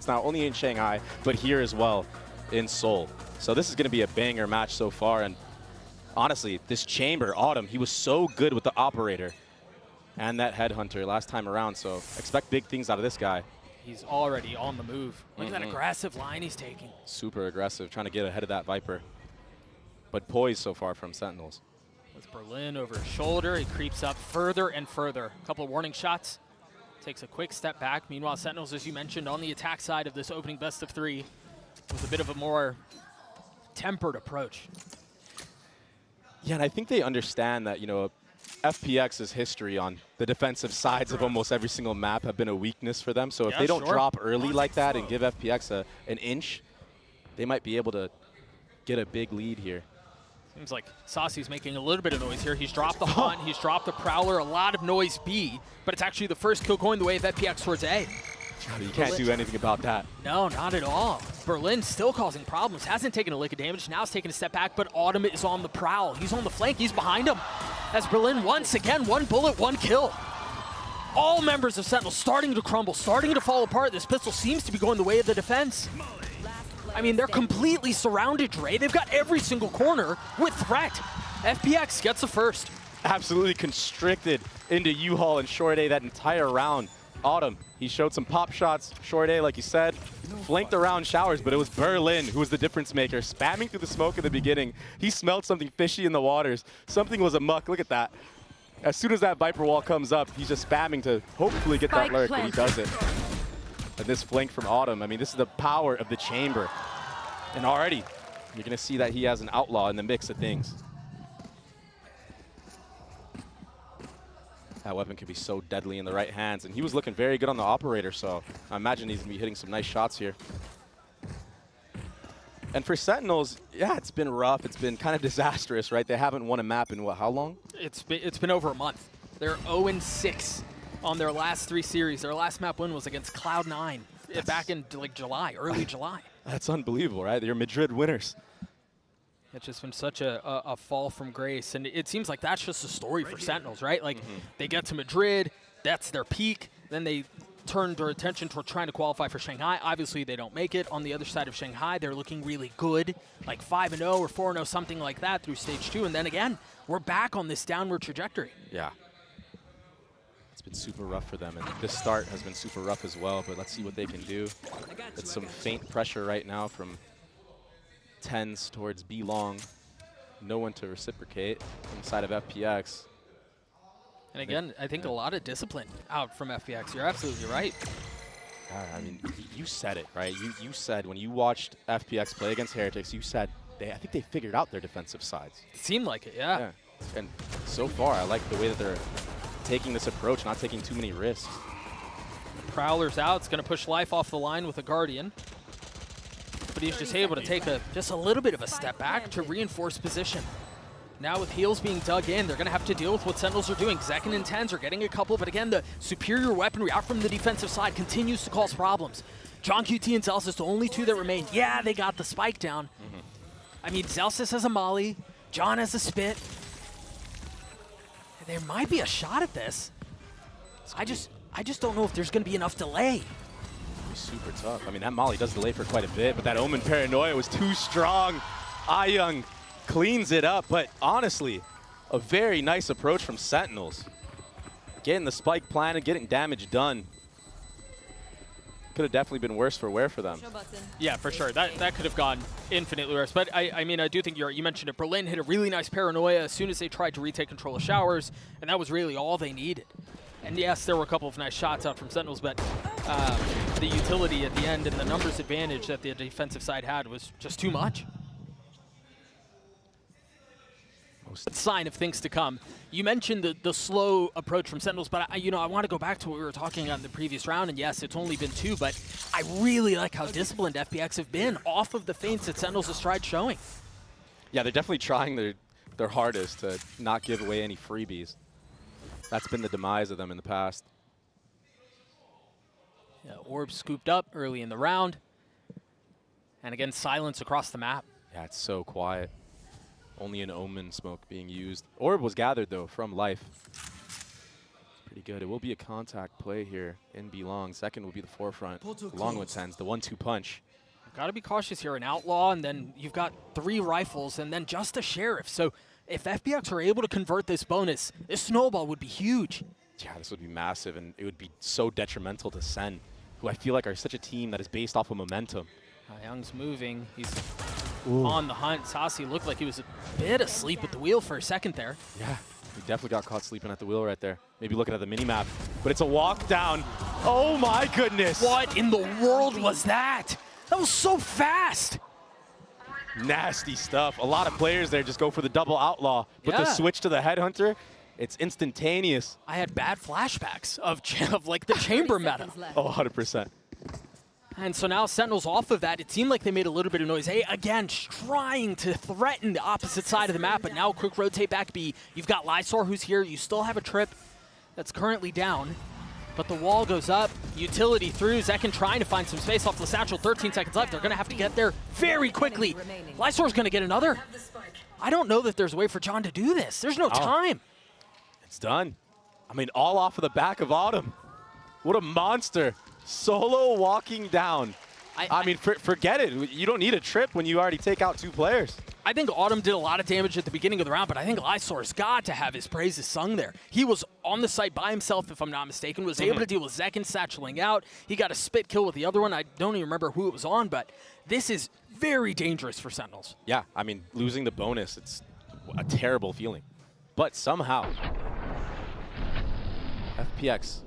It's not only in Shanghai, but here as well in Seoul. So this is going to be a banger match so far. And honestly, this Chamber, Autumn, he was so good with the Operator and that Headhunter last time around. So expect big things out of this guy. He's already on the move. Look at that aggressive line he's taking. Super aggressive, trying to get ahead of that Viper. But poised so far from Sentinels. With Berlin over his shoulder, he creeps up further and further. A couple of warning shots. Takes a quick step back. Meanwhile, Sentinels, as you mentioned, on the attack side of this opening best of 3 with a bit of a more tempered approach. Yeah, and I think they understand that, you know, FPX's history on the defensive sides of almost every single map have been a weakness for them. So if they don't drop early like that and give FPX an inch, they might be able to get a big lead here. Seems like Saucy's making a little bit of noise here. He's dropped the Haunt, he's dropped the Prowler, a lot of noise B, but it's actually the first kill going the way of FPX towards A. You can't do anything about that. No, not at all. Berlin still causing problems. Hasn't taken a lick of damage. Now he's taking a step back, but Autumn is on the prowl. He's on the flank. He's behind him. As Berlin once again, 1 bullet, 1 kill. All members of Sentinel starting to crumble, starting to fall apart. This pistol seems to be going the way of the defense. I mean, they're completely surrounded, Dre. They've got every single corner with threat. FPX gets the first. Absolutely constricted into U-Haul and Short A that entire round. Autumn, he showed some pop shots. Short A, like you said, flanked around Showers, but it was Berlin who was the difference maker, spamming through the smoke at the beginning. He smelled something fishy in the waters. Something was amuck. Look at that. As soon as that Viper wall comes up, he's just spamming to hopefully get that lurk, and he does it. And this flank from Autumn, I mean, this is the power of the Chamber. And already, you're going to see that he has an outlaw in the mix of things. That weapon can be so deadly in the right hands, and he was looking very good on the Operator, so I imagine he's going to be hitting some nice shots here. And for Sentinels, yeah, it's been rough. It's been kind of disastrous, right? They haven't won a map in, what, how long? It's been over a month. They're 0-6 on their last 3 series. Their last map win was against Cloud9 back in like July, early July. That's unbelievable, right? They're Madrid winners. It's just been such a fall from grace. And it seems like that's just a story for Sentinels, right? Like, they get to Madrid, that's their peak, then they turn their attention toward trying to qualify for Shanghai. Obviously, they don't make it. On the other side of Shanghai, they're looking really good, like 5-0 or 4-0, something like that through stage 2. And then again, we're back on this downward trajectory. Yeah. It's been super rough for them, and this start has been super rough as well, but let's see what they can do. It's some faint pressure right now from tens towards B long. No one to reciprocate inside of FPX. And again, I think a lot of discipline out from FPX. You're absolutely right. I mean, you said it, right? You said when you watched FPX play against Heretics, you said I think they figured out their defensive sides. It seemed like it, yeah. And so far, I like the way that they're taking this approach, not taking too many risks. The Prowler's out. It's going to push Life off the line with a Guardian. But he's just able to take just a little bit of a step back to reinforce position. Now with heals being dug in, they're going to have to deal with what Sentinels are doing. Zekken and Tens are getting a couple, but again, the superior weaponry out from the defensive side continues to cause problems. John QT and Zelsis, the only 2 that remain. Yeah, they got the spike down. I mean, Zelsis has a molly. John has a spit. There might be a shot at this. I just don't know if there's going to be enough delay. Super tough. I mean, that molly does delay for quite a bit, but that Omen Paranoia was too strong. Young cleans it up, but honestly, a very nice approach from Sentinels. Getting the spike planted, getting damage done. Could have definitely been worse for wear for them. Yeah, for sure. That could have gone infinitely worse. But I mean, I do think you mentioned it. Berlin hit a really nice Paranoia as soon as they tried to retake control of Showers, and that was really all they needed. And yes, there were a couple of nice shots out from Sentinels, but the utility at the end and the numbers advantage that the defensive side had was just too much. Sign of things to come. You mentioned the slow approach from Sentinels, but I want to go back to what we were talking about in the previous round, and yes, it's only been 2, but I really like how disciplined FPX have been off of the feints that Sentinels has tried showing. Yeah, they're definitely trying their hardest to not give away any freebies. That's been the demise of them in the past. Yeah, Orb scooped up early in the round. And again, silence across the map. Yeah, it's so quiet. Only an Omen smoke being used. Orb was gathered, though, from Life. Pretty good. It will be a contact play here in B long. Second will be the forefront, along with Tens, the 1-2 punch. Got to be cautious here. An Outlaw, and then you've got 3 rifles, and then just a Sheriff. So if FPX are able to convert this bonus, this snowball would be huge. Yeah, this would be massive, and it would be so detrimental to SEN, who I feel like are such a team that is based off of momentum. Young's moving. He's on the hunt. Sasi looked like he was a bit asleep at the wheel for a second there. Yeah, he definitely got caught sleeping at the wheel right there. Maybe looking at the mini-map, but it's a walk down. Oh my goodness. What in the world was that? That was so fast. Nasty stuff. A lot of players there just go for the double outlaw, but the switch to the headhunter, it's instantaneous. I had bad flashbacks of like the chamber meta. Oh, 100%. And so now Sentinels off of that, it seemed like they made a little bit of noise. A, again, trying to threaten the opposite side of the map, but now quick rotate back B. You've got Lysor who's here. You still have a trip that's currently down, but the wall goes up. Utility through. Zekin trying to find some space off the satchel. 13 seconds left. They're going to have to get there very quickly. Lysor's going to get another. I don't know that there's a way for John to do this. There's no time. It's done. I mean, all off of the back of Autumn. What a monster. Solo walking down. I mean, forget it. You don't need a trip when you already take out 2 players. I think Autumn did a lot of damage at the beginning of the round, but I think Lysor's got to have his praises sung there. He was on the site by himself, if I'm not mistaken, was able to deal with Zekin satcheling out. He got a spit kill with the other one. I don't even remember who it was on, but this is very dangerous for Sentinels. Yeah, I mean, losing the bonus, it's a terrible feeling. But somehow, FPX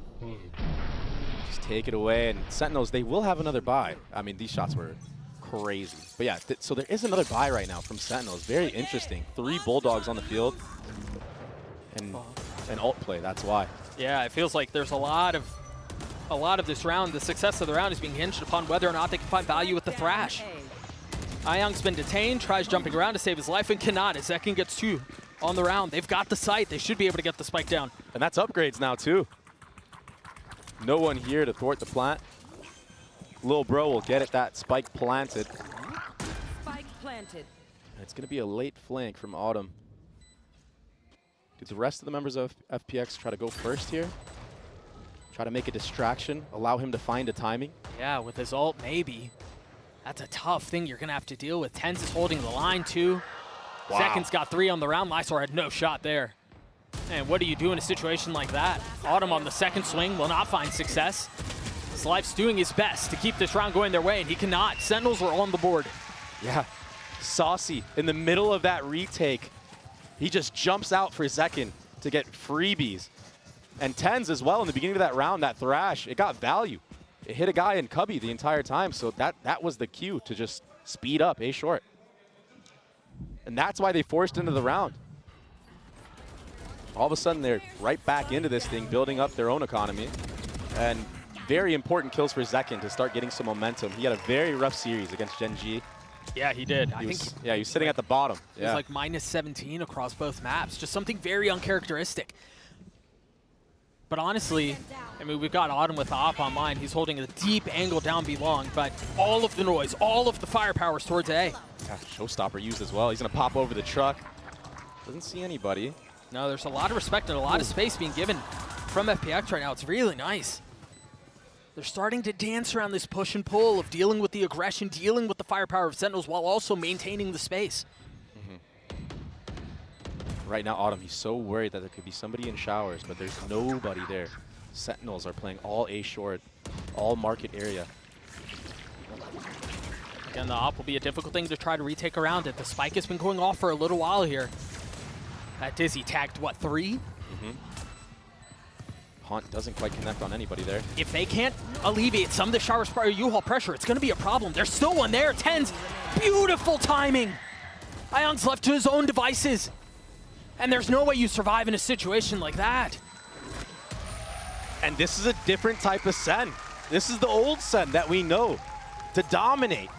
just take it away, and Sentinels, they will have another buy. I mean, these shots were crazy. But yeah, so there is another buy right now from Sentinels. Very interesting. 3 Bulldogs on the field, and an ult play, that's why. Yeah, it feels like there's a lot of this round. The success of the round is being hinged upon whether or not they can find value with the Thrash. Young's been detained, tries jumping around to save his life, and cannot as Zekin gets 2 on the round. They've got the site. They should be able to get the spike down. And that's upgrades now, too. No one here to thwart the plant. Lil bro will get it, that spike planted. Spike planted. And it's going to be a late flank from Autumn. Do the rest of the members of FPX try to go first here? Try to make a distraction, allow him to find a timing? Yeah, with his ult, maybe. That's a tough thing you're going to have to deal with. Tens is holding the line, too. Wow. Zekin's got 3 on the round. Lysor had no shot there. And what do you do in a situation like that? Autumn on the second swing will not find success. Life's doing his best to keep this round going their way, and he cannot. Sentinels are on the board. Yeah, Saucy in the middle of that retake. He just jumps out for Zekin to get freebies. And Tens as well in the beginning of that round, that Thrash, it got value. It hit a guy in Cubby the entire time, so that was the cue to just speed up A short. And that's why they forced into the round. All of a sudden, they're right back into this thing, building up their own economy. And very important kills for Zekin to start getting some momentum. He had a very rough series against Gen G. Yeah, he did. He was sitting at the bottom. He was like -17 across both maps. Just something very uncharacteristic. But honestly, I mean, we've got Autumn with the op online. He's holding a deep angle down B long, but all of the noise, all of the firepower is towards A. Yeah, Showstopper used as well. He's going to pop over the truck. Doesn't see anybody. No, there's a lot of respect and a lot of space being given from FPX right now. It's really nice. They're starting to dance around this push and pull of dealing with the aggression, dealing with the firepower of Sentinels while also maintaining the space. Right now, Autumn, he's so worried that there could be somebody in showers, but there's nobody there. Sentinels are playing all A short, all market area. Again, the op will be a difficult thing to try to retake around it. The spike has been going off for a little while here. That Dizzy tagged, what, 3? Haunt doesn't quite connect on anybody there. If they can't alleviate some of the shower spire U-Haul pressure, it's going to be a problem. There's still one there. Tens, beautiful timing. Ion's left to his own devices. And there's no way you survive in a situation like that. And this is a different type of Sen. This is the old Sen that we know to dominate.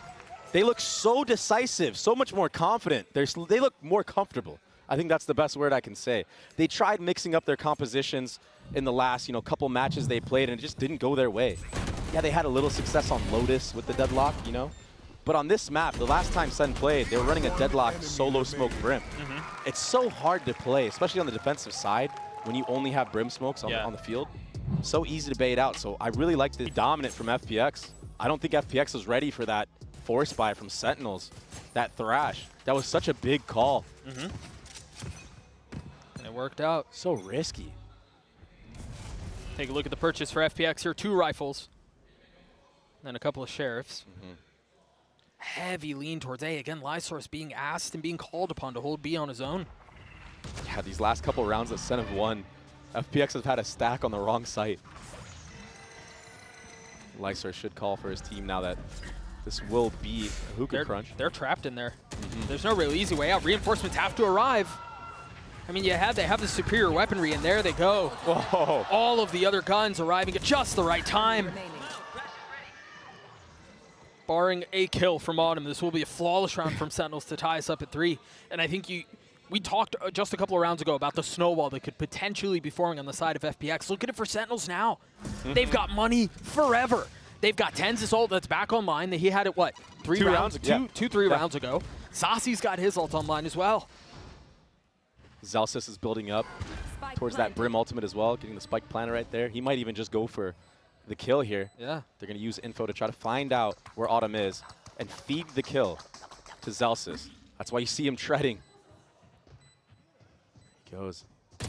They look so decisive, so much more confident. They look more comfortable. I think that's the best word I can say. They tried mixing up their compositions in the last, couple matches they played, and it just didn't go their way. Yeah, they had a little success on Lotus with the Deadlock, But on this map, the last time Sen played, they were running a Deadlock solo smoke brim. It's so hard to play, especially on the defensive side, when you only have brim smokes on the field. So easy to bait out. So I really like the dominant from FPX. I don't think FPX was ready for that force buy from Sentinels. That thrash. That was such a big call. And it worked out. So risky. Take a look at the purchase for FPX here. 2 rifles. And a couple of sheriffs. Heavy lean towards A. Again, Lysource being asked and being called upon to hold B on his own. Yeah, these last couple rounds that SEN have won, FPX has had a stack on the wrong site. Lysource should call for his team now that this will be a hookah crunch. They're trapped in there. There's no real easy way out. Reinforcements have to arrive. I mean, they have the superior weaponry, and there they go. Whoa. All of the other guns arriving at just the right time. Barring a kill from Autumn, this will be a flawless round from Sentinels to tie us up at 3. And I think we talked just a couple of rounds ago about the snowball that could potentially be forming on the side of FPX. Look at it for Sentinels now. They've got money forever. They've got Tenz's ult that's back online. He had it, what, 3 rounds? Three rounds ago. Sasi's got his ult online as well. Zalsis is building up towards that Brim ultimate as well, getting the spike planted right there. He might even just go for the kill here. Yeah. They're going to use info to try to find out where Autumn is and feed the kill to Zalsis. That's why you see him treading. He goes.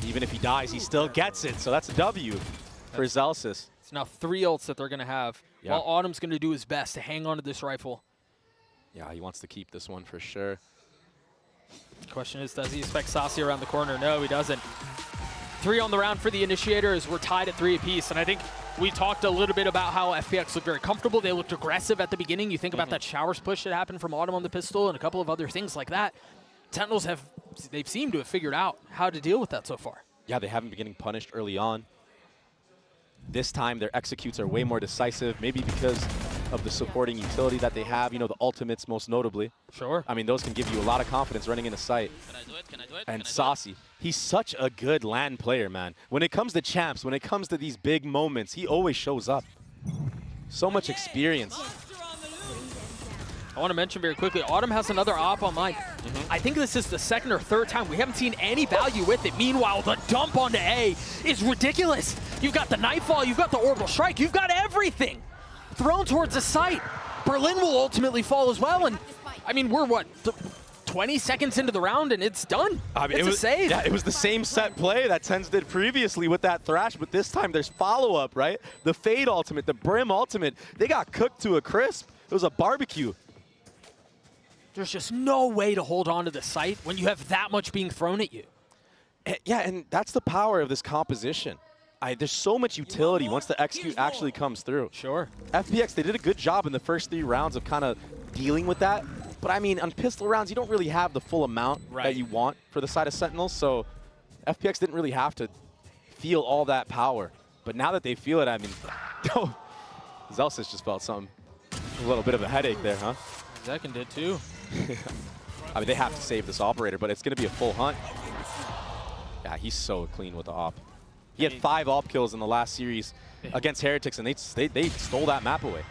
Even if he dies, he still gets it. So that's a W for Zalsis. It's now 3 ults that they're going to have, while Autumn's going to do his best to hang on to this rifle. Yeah, he wants to keep this one for sure. The question is, does he expect Sasi around the corner? No, he doesn't. 3 on the round for the Initiators. We're tied at 3 apiece, and I think we talked a little bit about how FPX looked very comfortable. They looked aggressive at the beginning. You think about that showers push that happened from Autumn on the pistol and a couple of other things like that. Sentinels they've seemed to have figured out how to deal with that so far. Yeah, they haven't been getting punished early on. This time, their executes are way more decisive, maybe because of the supporting utility that they have, you know, the ultimates most notably. Sure. I mean, those can give you a lot of confidence running into sight. And Sasi, he's such a good LAN player, man. When it comes to champs, when it comes to these big moments, he always shows up. So much experience. I want to mention very quickly, Autumn has another op online. I think this is the 2nd or 3rd time. We haven't seen any value with it. Meanwhile, the dump onto A is ridiculous. You've got the Nightfall, you've got the Orbital Strike, you've got everything thrown towards the site. Berlin will ultimately fall as well, and I mean, we're what, 20 seconds into the round and it's done. I mean, it's a save. Yeah, it was the same set play that Tens did previously with that Thrash, but this time there's follow-up, right? The Fade ultimate, the Brim ultimate, they got cooked to a crisp. It was a barbecue. There's just no way to hold on to the site when you have that much being thrown at you. Yeah, and that's the power of this composition. There's so much utility once the execute actually comes through. Sure. FPX, they did a good job in the first 3 rounds of kind of dealing with that. But I mean, on pistol rounds, you don't really have the full amount that you want for the side of Sentinels. So FPX didn't really have to feel all that power. But now that they feel it, I mean, Zelsis just felt something. A little bit of a headache there, huh? Zekin did too. I mean, they have to save this operator, but it's going to be a full hunt. Yeah, he's so clean with the op. He had 5 op kills in the last series against Heretics, and they stole that map away.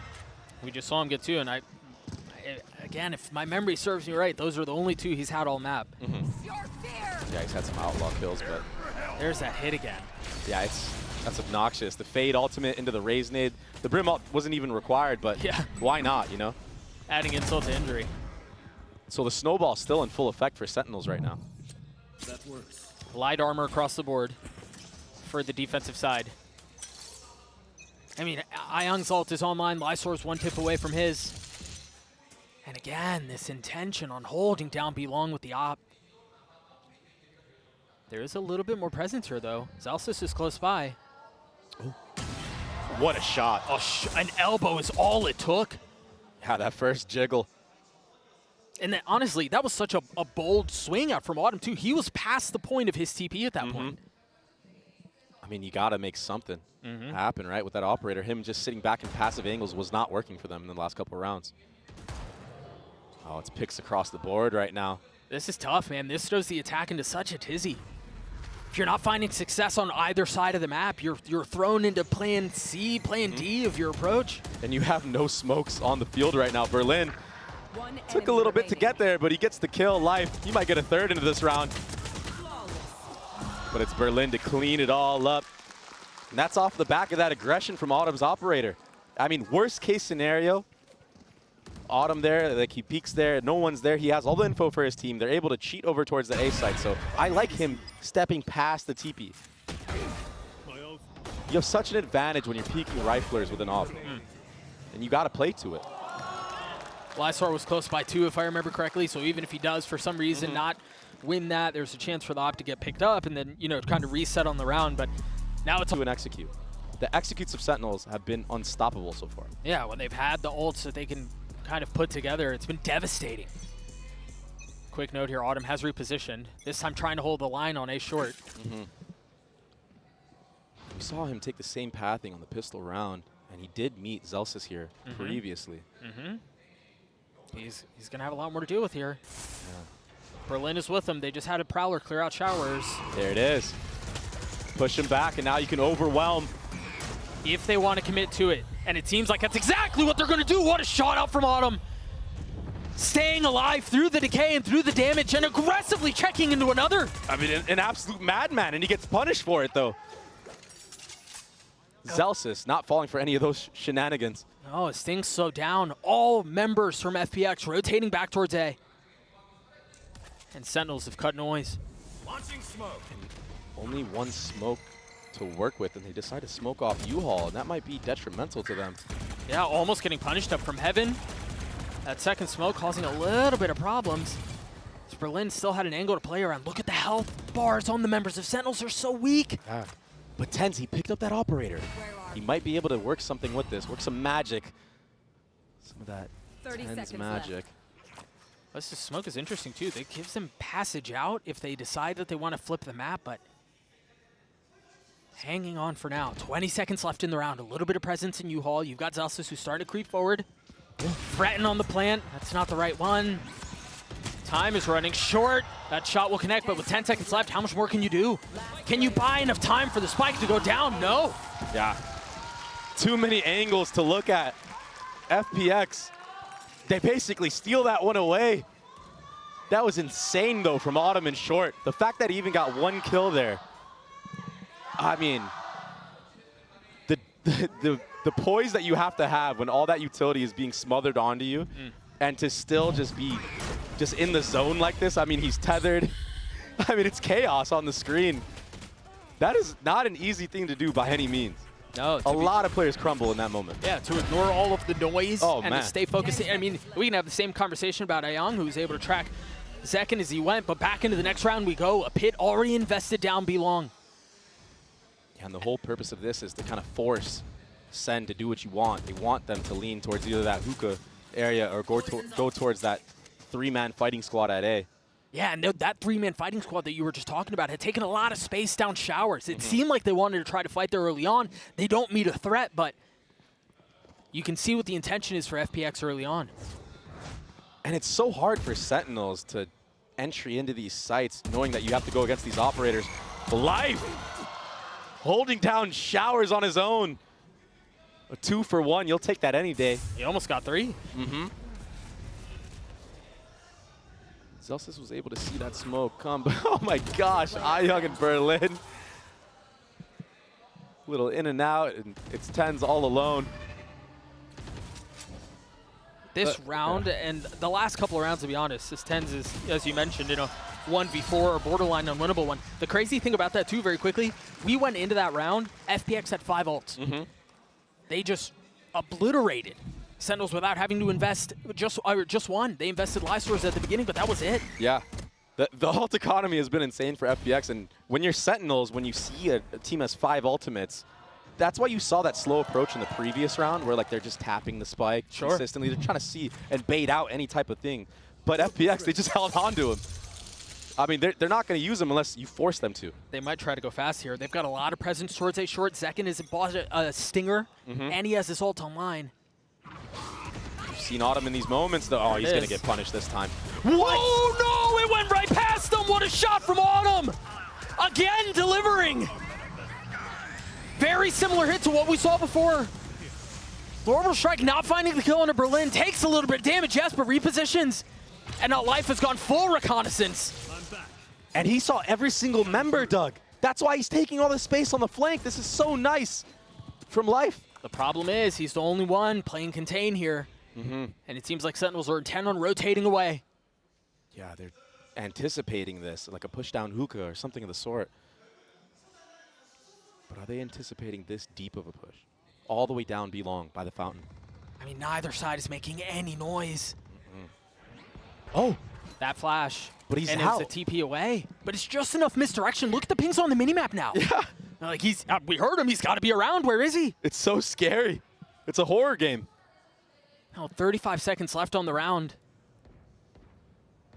We just saw him get 2, and again, if my memory serves me right, those are the only 2 he's had all map. Yeah, he's had some outlaw kills, but there's that hit again. Yeah, that's obnoxious. The Fade ultimate into the Raze nade. The Brim ult wasn't even required, but why not, you know? Adding insult to injury. So the snowball's still in full effect for Sentinels right now. That works. Light armor across the board for the defensive side. I mean, Ayang's ult is online. Lysour's 1 tip away from his. And again, this intention on holding down B-Long with the op. There is a little bit more presence here, though. Zalsis is close by. Ooh. What a shot. An elbow is all it took. Yeah, that first jiggle. And then, honestly, that was such a bold swing out from Autumn, too. He was past the point of his TP at that point. I mean, you got to make something happen, right, with that operator. Him just sitting back in passive angles was not working for them in the last couple of rounds. Oh, it's picks across the board right now. This is tough, man. This throws the attack into such a tizzy. If you're not finding success on either side of the map, you're thrown into plan C, plan D of your approach. And you have no smokes on the field right now. Berlin took a little bit to get there, but he gets the kill. Life, he might get a 3rd into this round. But it's Berlin to clean it all up. And that's off the back of that aggression from Autumn's operator. I mean, worst case scenario, Autumn there, like he peeks there, no one's there. He has all the info for his team. They're able to cheat over towards the A site. So I like him stepping past the TP. You have such an advantage when you're peeking riflers with an AWP. And you got to play to it. Lysor was close by 2, if I remember correctly. So even if he does, for some reason, not win that, there's a chance for the AWP to get picked up and then, you know, kind of reset on the round. But now it's to an execute. The executes of Sentinels have been unstoppable so far. Yeah, when they've had the ults that they can kind of put together, it's been devastating. Quick note here, Autumn has repositioned. This time trying to hold the line on A short. We saw him take the same pathing on the pistol round, and he did meet Zelsis here previously. He's going to have a lot more to deal with here. Berlin is with him. They just had a Prowler clear out showers. There it is. Push him back, and now you can overwhelm. If they want to commit to it. And it seems like that's exactly what they're going to do. What a shot out from Autumn. Staying alive through the decay and through the damage and aggressively checking into another. I mean, an absolute madman, and he gets punished for it, though. Zelsis not falling for any of those shenanigans. Oh, Sting's so down. All members from FPX rotating back towards A. And Sentinels have cut noise. Launching smoke. And only one smoke to work with, and they decide to smoke off U-Haul, and that might be detrimental to them. Yeah, almost getting punished up from heaven. That second smoke causing a little bit of problems. As Berlin still had an angle to play around. Look at the health bars on the members of Sentinels. They're so weak. Yeah. But Tens, he picked up that operator. He might be able to work something with this, work some magic. Some of that 30 Tens seconds magic. This smoke is interesting too. It gives them passage out if they decide that they want to flip the map, but hanging on for now. 20 seconds left in the round. A little bit of presence in U-Haul. You've got Zelsis who's starting to creep forward. Fretting on the plant. That's not the right one. Time is running short. That shot will connect, but with 10 seconds left, how much more can you do? Can you buy enough time for the spike to go down? No. Yeah. Too many angles to look at. FPX, they basically steal that one away. That was insane, though, from Autumn and Short. The fact that he even got one kill there. I mean, the poise that you have to have when all that utility is being smothered onto you and to still just be just in the zone like this. I mean, he's tethered. I mean, it's chaos on the screen. That is not an easy thing to do by any means. No, a lot of players crumble in that moment. Yeah, to ignore all of the noise and man. to stay focused. I mean, we can have the same conversation about Ayang, who was able to track Zekin as he went, but back into the next round we go. A pit already invested down B long. And the whole purpose of this is to kind of force SEN to do what you want. They want them to lean towards either that hookah area or go towards that 3-man fighting squad at A. Yeah, and that 3-man fighting squad that you were just talking about had taken a lot of space down showers. It seemed like they wanted to try to fight there early on. They don't meet a threat, but you can see what the intention is for FPX early on. And it's so hard for Sentinels to entry into these sites knowing that you have to go against these operators. Life! Holding down showers on his own. A 2-for-1, you'll take that any day. He almost got 3. Zelsis was able to see that smoke come, but oh my gosh, Ayang and Berlin. Little in and out, and it's Tens all alone. This round and the last couple of rounds, to be honest, this Tens is, as you mentioned, you know, 1v4 or borderline unwinnable one. The crazy thing about that too, very quickly, we went into that round, FPX had 5 ults. They just obliterated Sentinels without having to invest just one. They invested Lysors at the beginning, but that was it. Yeah. The ult economy has been insane for FPX, and when you're Sentinels, when you see a team has 5 ultimates, that's why you saw that slow approach in the previous round where like they're just tapping the spike consistently. They're trying to see and bait out any type of thing. But FPX, they just held on to him. I mean, they're not going to use them unless you force them to. They might try to go fast here. They've got a lot of presence towards A short. Zekin is a stinger, and he has his ult online. You've seen Autumn in these moments, though. Oh, he's going to get punished this time. What? Oh, no! It went right past him! What a shot from Autumn! Again, delivering! Very similar hit to what we saw before. Orbital Strike not finding the kill into Berlin. Takes a little bit of damage, yes, but repositions. And now Life has gone full reconnaissance. And he saw every single member, Doug. That's why he's taking all this space on the flank. This is so nice from Life. The problem is he's the only one playing contain here. And it seems like Sentinels are intent on rotating away. Yeah, they're anticipating this, like a push-down hookah or something of the sort. But are they anticipating this deep of a push? All the way down B long by the fountain. I mean, neither side is making any noise. Oh, That flash. But he's and out. it's a TP away. But it's just enough misdirection. Look at the pings on the minimap now. yeah. Like we heard him. He's got to be around. Where is he? It's so scary. It's a horror game. Oh, 35 seconds left on the round.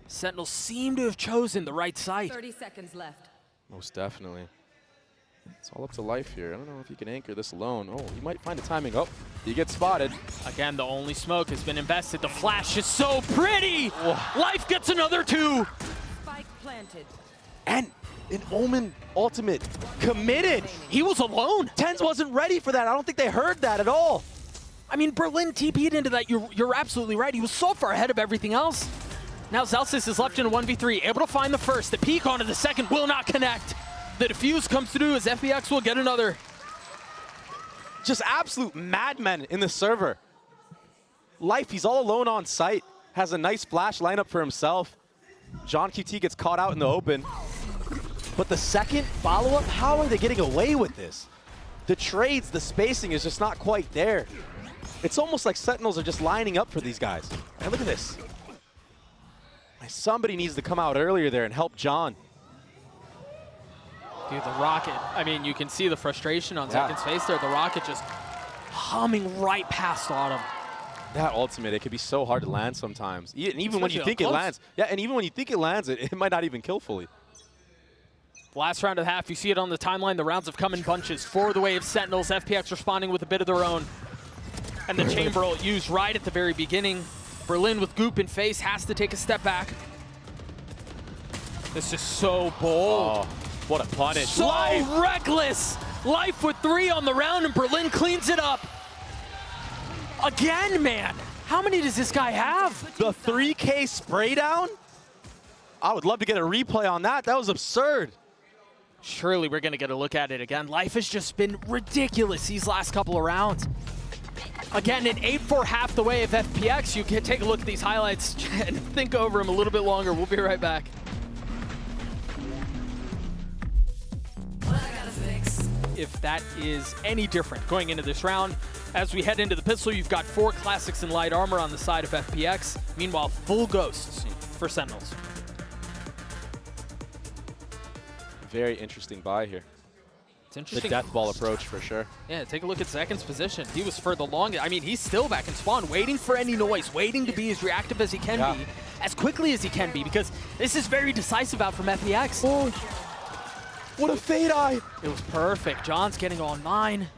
Sentinels seem to have chosen the right site. 30 seconds left. Most definitely. It's all up to Life here. I don't know if he can anchor this alone. Oh, he might find the timing. Oh, he gets spotted. Again, the only smoke has been invested. The flash is so pretty. Life gets another 2. Spike planted. And an Omen ultimate committed. He was alone. Tens wasn't ready for that. I don't think they heard that at all. I mean, Berlin TP'd into that. You're absolutely right. He was so far ahead of everything else. Now Zelsis is left in a 1v3, able to find the first. The peek onto the second will not connect. The defuse comes through as FPX will get another. Just absolute madmen in the server. Life, he's all alone on site. Has a nice flash lineup for himself. John QT gets caught out in the open. But the second follow-up, how are they getting away with this? The trades, the spacing is just not quite there. It's almost like Sentinels are just lining up for these guys. And look at this. Somebody needs to come out earlier there and help John. Dude, the rocket, I mean, you can see the frustration on Zekin's face there. The rocket just humming right past Autumn. That ultimate, it can be so hard to land sometimes. And even when you think it lands. Yeah, and even when you think it lands, it might not even kill fully. Last round of the half, you see it on the timeline. The rounds have come in bunches for the wave Sentinels. FPX responding with a bit of their own. And the chamber ult used right at the very beginning. Berlin with Goop in face has to take a step back. This is so bold. Oh, what a punish. So reckless. Life with 3 on the round and Berlin cleans it up. Again, man. How many does this guy have? The 3K spray down? I would love to get a replay on that. That was absurd. Surely we're going to get a look at it again. Life has just been ridiculous these last couple of rounds. Again, an 8-4 half the way of FPX. You can take a look at these highlights and think over them a little bit longer. We'll be right back. If that is any different going into this round. As we head into the pistol, you've got 4 classics and light armor on the side of FPX. Meanwhile, full ghosts for Sentinels. Very interesting buy here. It's interesting. The death ball approach for sure. Yeah, take a look at Zekin's position. He was for the longest. I mean, he's still back in spawn, waiting for any noise, waiting to be as reactive as he can be, as quickly as he can be, because this is very decisive out from FPX. Oh, what a fade eye. It was perfect. John's getting online.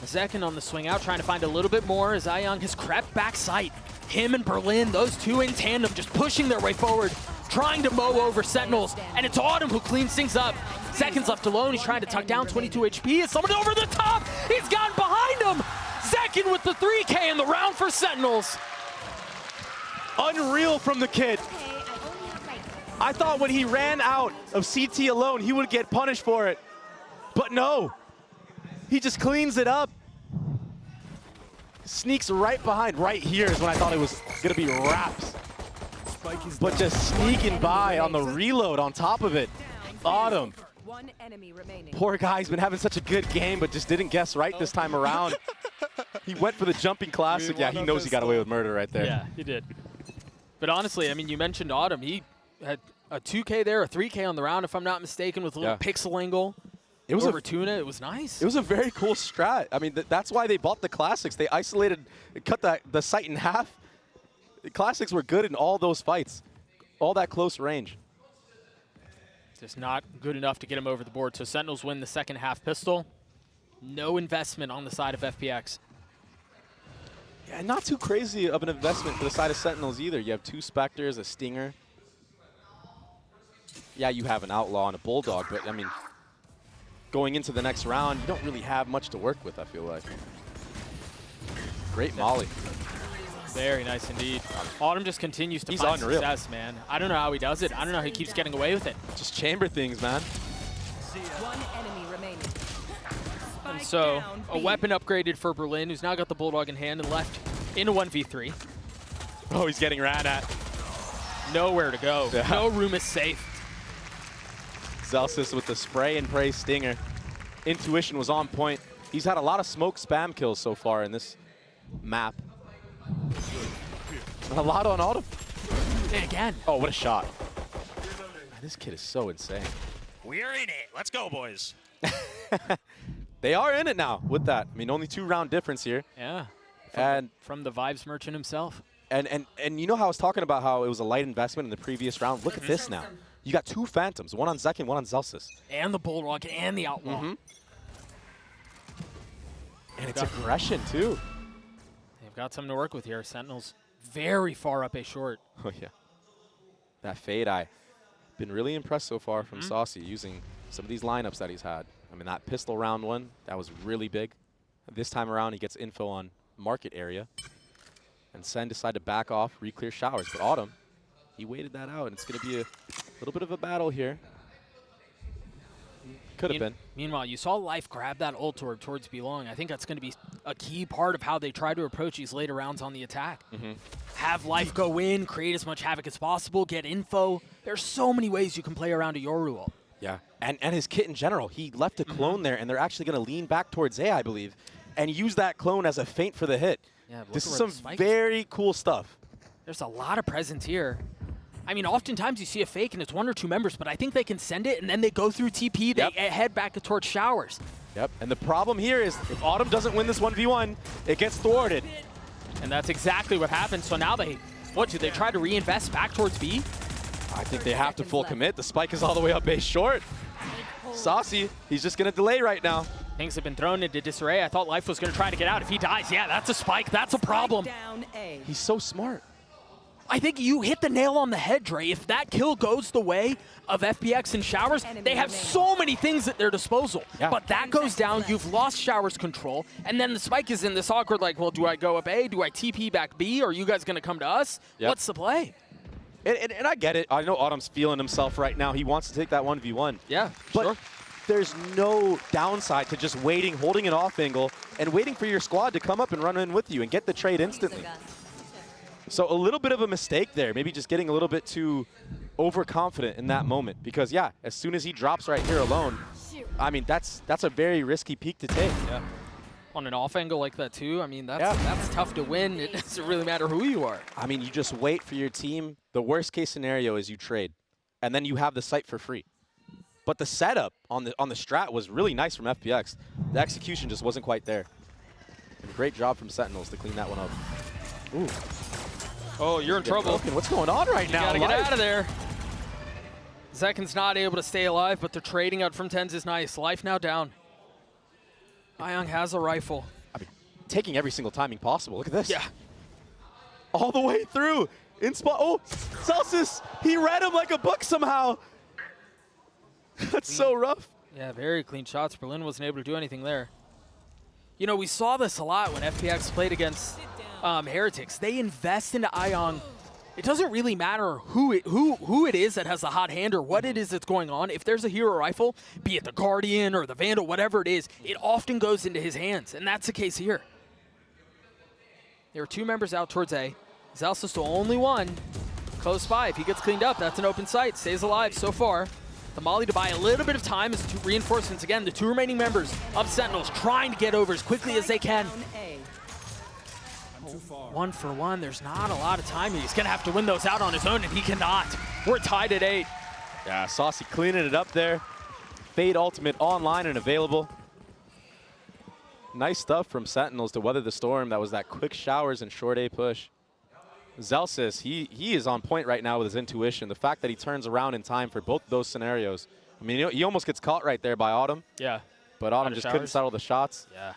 Zekin on the swing out, trying to find a little bit more as Ayang has crept back sight. Him and Berlin, those two in tandem, just pushing their way forward, trying to mow over Sentinels, and it's Autumn who cleans things up. Zekin's left alone, he's trying to tuck down 22 HP, it's someone over the top, he's gotten behind him! Zekin with the 3K in the round for Sentinels. Unreal from the kid. I thought when he ran out of CT alone, he would get punished for it. But no, he just cleans it up. Sneaks right behind. Right here is when I thought it was gonna be wraps. But just sneaking by on the reload on top of it. Autumn. 1 enemy remaining. Poor guy's been having such a good game, but just didn't guess right this time around. He went for the jumping classic. Yeah, he knows he got away with murder right there. Yeah, he did. But honestly, I mean, you mentioned Autumn. He had a 2K there, a 3K on the round, if I'm not mistaken, with a little pixel angle. It was over Tuna. It was nice. It was a very cool strat. I mean, that's why they bought the classics. They isolated, cut the sight in half. The classics were good in all those fights, all that close range. Just not good enough to get him over the board. So Sentinels win the second half pistol. No investment on the side of FPX. Yeah, not too crazy of an investment for the side of Sentinels either. You have 2 Spectres, a Stinger. Yeah, you have an Outlaw and a Bulldog, but I mean, going into the next round, you don't really have much to work with, I feel like. Great molly. Very nice indeed. Autumn just continues to find success, man. I don't know how he does it. I don't know how he keeps getting away with it. Just chamber things, man. One enemy remaining. And Spike so down, a B. weapon upgraded for Berlin, who's now got the Bulldog in hand and left in a 1v3. Oh, he's getting ran at. Nowhere to go. Yeah. No room is safe. Zelsis with the spray and pray stinger. Intuition was on point. He's had a lot of smoke spam kills so far in this map. A lot on Autumn. And again. Oh, what a shot. Man, this kid is so insane. We're in it. Let's go, boys. They are in it now with that. I mean, only 2-round difference here. Yeah. From the Vibes merchant himself. And you know how I was talking about how it was a light investment in the previous round? Look at this now. You got 2 Phantoms, one on Zek and one on Zelsis. And the Bulldog and the Outlaw. And it's aggression, too. They've got something to work with here. Sentinels very far up a short. Oh, yeah. That Fade Eye. Been really impressed so far from Saucy using some of these lineups that he's had. I mean, that pistol round one, that was really big. This time around, he gets info on market area. And SEN decided to back off, re-clear showers. But Autumn, he waited that out, and it's going to be a little bit of a battle here. Could have been. Meanwhile, you saw Life grab that ult towards Belong. I think that's going to be a key part of how they try to approach these later rounds on the attack. Have Life go in, create as much havoc as possible, get info. There's so many ways you can play around a Yoru ult. Yeah, and his kit in general. He left a clone there, and they're actually going to lean back towards A, I believe, and use that clone as a feint for the hit. Yeah, this is some very cool stuff. There's a lot of presence here. I mean, oftentimes you see a fake and it's 1 or 2 members, but I think they can send it and then they go through TP, they head back towards showers. Yep, and the problem here is if Autumn doesn't win this 1v1, it gets thwarted. And that's exactly what happened. So now they, what, do they try to reinvest back towards B? I think they have to full commit. The spike is all the way up base short. Saucy, he's just going to delay right now. Things have been thrown into disarray. I thought Life was going to try to get out. If he dies, yeah, that's a spike. That's a problem. Down A. He's so smart. I think you hit the nail on the head, Dre. If that kill goes the way of FPX and Showers, they have so many things at their disposal. Yeah. But that goes down, you've lost Showers control, and then the spike is in this awkward, like, well, do I go up A? Do I TP back B? Are you guys going to come to us? Yep. What's the play? And I get it. I know Autumn's feeling himself right now. He wants to take that 1v1. Yeah, but sure. There's no downside to just waiting, holding an off angle, and waiting for your squad to come up and run in with you and get the trade instantly. So a little bit of a mistake there, maybe just getting a little bit too overconfident in that moment. Because, yeah, as soon as he drops right here alone, I mean, that's a very risky peak to take. Yeah. On an off angle like that, too, I mean, that's tough to win. It doesn't really matter who you are. I mean, you just wait for your team. The worst case scenario is you trade, and then you have the site for free. But the setup on the strat was really nice from FPX. The execution just wasn't quite there. And great job from Sentinels to clean that one up. Ooh. Oh, you're in trouble. Broken. What's going on right now? You gotta get out of there. Zekin's not able to stay alive, but the trading out from Tens is nice. Life now down. Ayong has a rifle. I mean, taking every single timing possible. Look at this. Yeah. All the way through. In spot. Oh, Celsius. He read him like a book somehow. That's so rough. Yeah, very clean shots. Berlin wasn't able to do anything there. You know, we saw this a lot when FPX played against Heretics. They invest into Ayong. It doesn't really matter who it is that has the hot hand or what it is that's going on. If there's a hero rifle, be it the Guardian or the Vandal, whatever it is, it often goes into his hands, and that's the case here. There are 2 members out towards A. Zelsis the only one close by. If he gets cleaned up, that's an open sight. Stays alive so far. The Molly to buy a little bit of time as 2 reinforcements. Again, the 2 remaining members of Sentinels trying to get over as quickly as they can. Down A. 1 for 1. There's not a lot of time. He's going to have to win those out on his own, and he cannot. We're tied at 8. Yeah, Saucy cleaning it up there. Fade Ultimate online and available. Nice stuff from Sentinels to weather the storm. That was that quick showers and short A push. Zelsis, he is on point right now with his intuition. The fact that he turns around in time for both those scenarios. I mean, he almost gets caught right there by Autumn. Yeah. But Autumn just couldn't settle the shots. Yeah.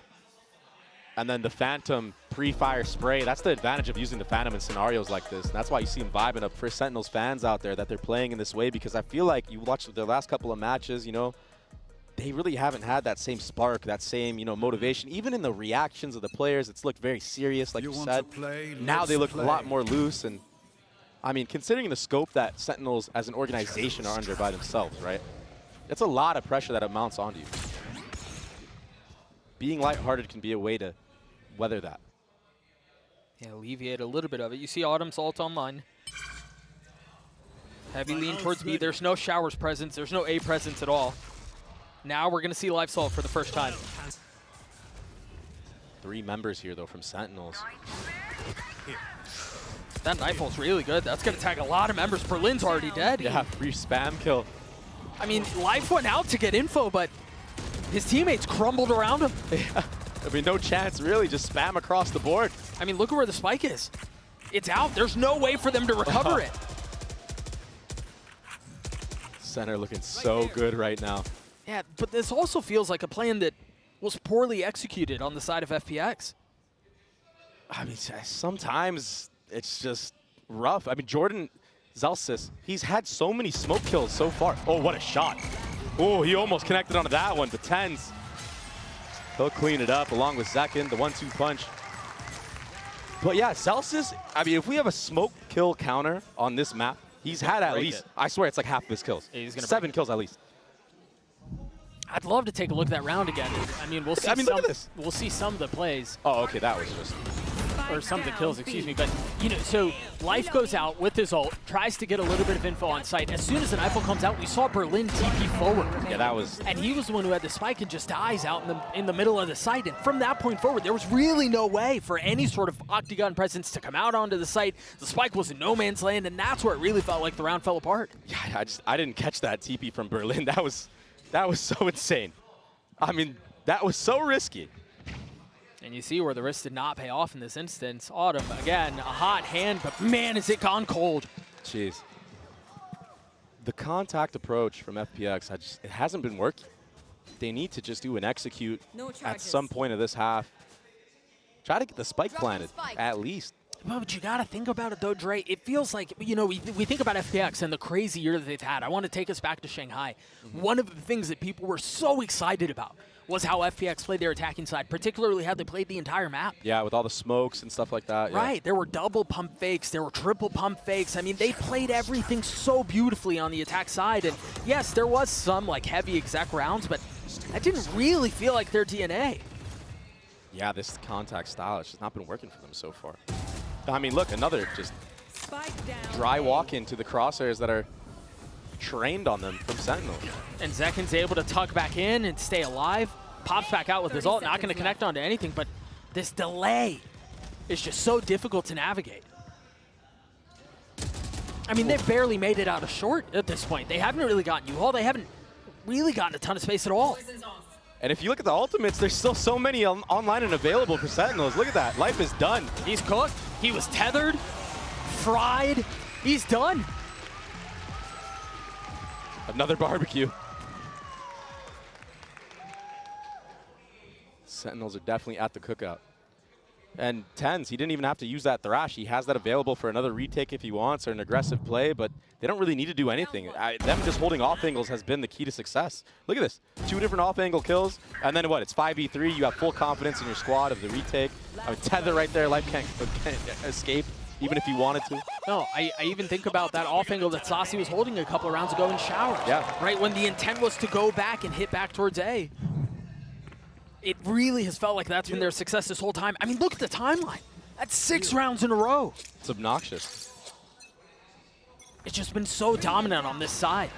And then the Phantom pre-fire spray. That's the advantage of using the Phantom in scenarios like this. And that's why you see him vibing up for Sentinels fans out there that they're playing in this way, because I feel like you watched the last couple of matches, you know, they really haven't had that same spark, that same, you know, motivation. Even in the reactions of the players, it's looked very serious, like you said. Now they look a lot more loose. And I mean, considering the scope that Sentinels as an organization are under by themselves, right? It's a lot of pressure that it mounts onto you. Being lighthearted can be a way to weather that. Yeah, alleviate a little bit of it. You see Autumn's ult online. Heavy lean towards B. There's no Showers presence. There's no A presence at all. Now we're going to see Life Salt for the first time. 3 members here, though, from Sentinels. That knife ult's really good. That's going to tag a lot of members. Berlin's already dead. Yeah, free spam kill. I mean, Life went out to get info, but his teammates crumbled around him. Yeah. I mean, no chance, really. Just spam across the board. I mean, look at where the spike is. It's out. There's no way for them to recover it. Center looking so good right now. Yeah, but this also feels like a plan that was poorly executed on the side of FPX. I mean, sometimes it's just rough. I mean, Jordan Zelsis, he's had so many smoke kills so far. Oh, what a shot. Oh, he almost connected onto that one, but Tens, he'll clean it up along with Zekin, the 1-2 punch. But yeah, Zelsis, I mean, if we have a smoke kill counter on this map, he's had at least, I swear it's like half of his kills. Yeah, he's gonna 7 kills at least. I'd love to take a look at that round again. I mean, we'll see. Look at this. We'll see some of the plays. Oh, okay, that was just... Or some of the kills, excuse me. But, you know, so Life goes out with his ult, tries to get a little bit of info on site. As soon as the knife ult comes out, we saw Berlin TP forward. Yeah, that was... And he was the one who had the spike and just dies out in the middle of the site. And from that point forward, there was really no way for any sort of Octagon presence to come out onto the site. The spike was in no man's land, and that's where it really felt like the round fell apart. Yeah, I didn't catch that TP from Berlin. That was so insane. I mean, that was so risky. And you see where the risk did not pay off in this instance. Autumn, again, a hot hand, but man, is it gone cold. Jeez. The contact approach from FPX, it hasn't been working. They need to just do an execute at some point of this half. Try to get the spike planted, at least. Well, but you got to think about it, though, Dre. It feels like, you know, we think about FPX and the crazy year that they've had. I want to take us back to Shanghai. One of the things that people were so excited about was how FPX played their attacking side, particularly how they played the entire map. Yeah, with all the smokes and stuff like that. Yeah. Right. There were double pump fakes. There were triple pump fakes. I mean, they played everything so beautifully on the attack side. And, yes, there was some, like, heavy exec rounds, but that didn't really feel like their DNA. Yeah, this contact style has just not been working for them so far. I mean, look, another just dry walk into the crosshairs that are trained on them from Sentinel. And Zekin's able to tuck back in and stay alive. Pops back out with his ult, not going to connect onto anything, but this delay is just so difficult to navigate. I mean, they've barely made it out of short at this point. They haven't really gotten U-Haul. They haven't really gotten a ton of space at all. And if you look at the ultimates, there's still so many online and available for Sentinels. Look at that. Life is done. He's cooked. He was tethered, fried. He's done. Another barbecue. Sentinels are definitely at the cookout. And Tens, he didn't even have to use that thrash. He has that available for another retake if he wants or an aggressive play, but they don't really need to do anything. Them just holding off angles has been the key to success. Look at this. 2 different off-angle kills, and then what? It's 5v3. You have full confidence in your squad of the retake. I mean, tether right there. Life can't escape, even if he wanted to. No, I even think about that off-angle that Saucy was holding a couple of rounds ago in Showers. Yeah. Right, when the intent was to go back and hit back towards A. It really has felt like that's been their success this whole time. I mean, look at the timeline. That's 6 rounds in a row. It's obnoxious. It's just been so dominant on this side.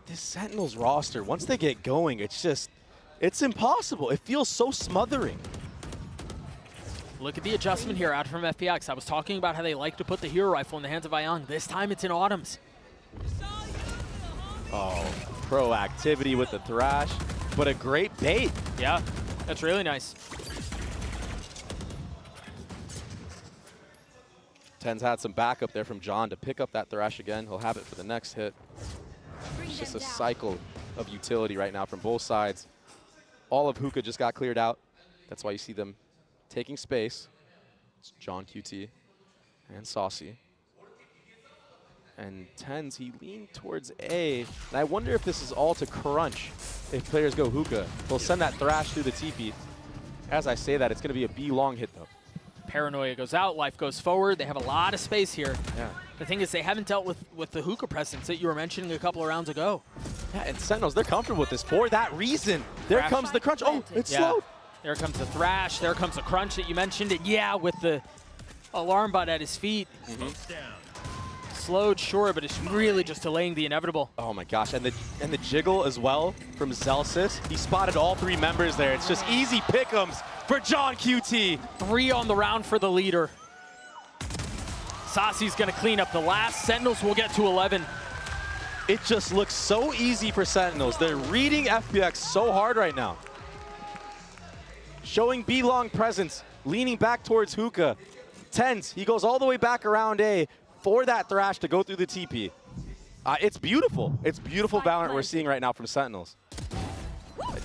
This Sentinels roster, once they get going, it's impossible. It feels so smothering. Look at the adjustment here out from FPX. I was talking about how they like to put the hero rifle in the hands of Ayang. This time it's in Autumn's. Oh, proactivity with the thrash, but a great bait. Yeah, that's really nice. Ten's had some backup there from John to pick up that thrash again. He'll have it for the next hit. It's just a cycle of utility right now from both sides. All of Hookah just got cleared out. That's why you see them taking space. It's John QT and Saucy. And Tens, he leaned towards A. And I wonder if this is all to crunch if players go Hookah. They'll send that thrash through the TP. As I say that, it's going to be a B long hit, though. Paranoia goes out, Life goes forward. They have a lot of space here. Yeah. The thing is, they haven't dealt with the hookah presence that you were mentioning a couple of rounds ago. Yeah, and Sentinels, they're comfortable with this for that reason. There Crash. comes the crunch. Oh, it's Yeah. slowed. There comes the thrash. There comes the crunch that you mentioned. And yeah, with the alarm bot at his feet. Slowed, sure, but it's really just delaying the inevitable. Oh my gosh, and the jiggle as well from Zelsis. He spotted all 3 members there. It's just easy pick'ems for John QT. 3 on the round for the leader. Sasi's gonna clean up the last. Sentinels will get to 11. It just looks so easy for Sentinels. They're reading FPX so hard right now. Showing B-long presence, leaning back towards Hookah. Tens, he goes all the way back around A for that thrash to go through the TP. It's beautiful. It's beautiful Valorant we're seeing right now from Sentinels.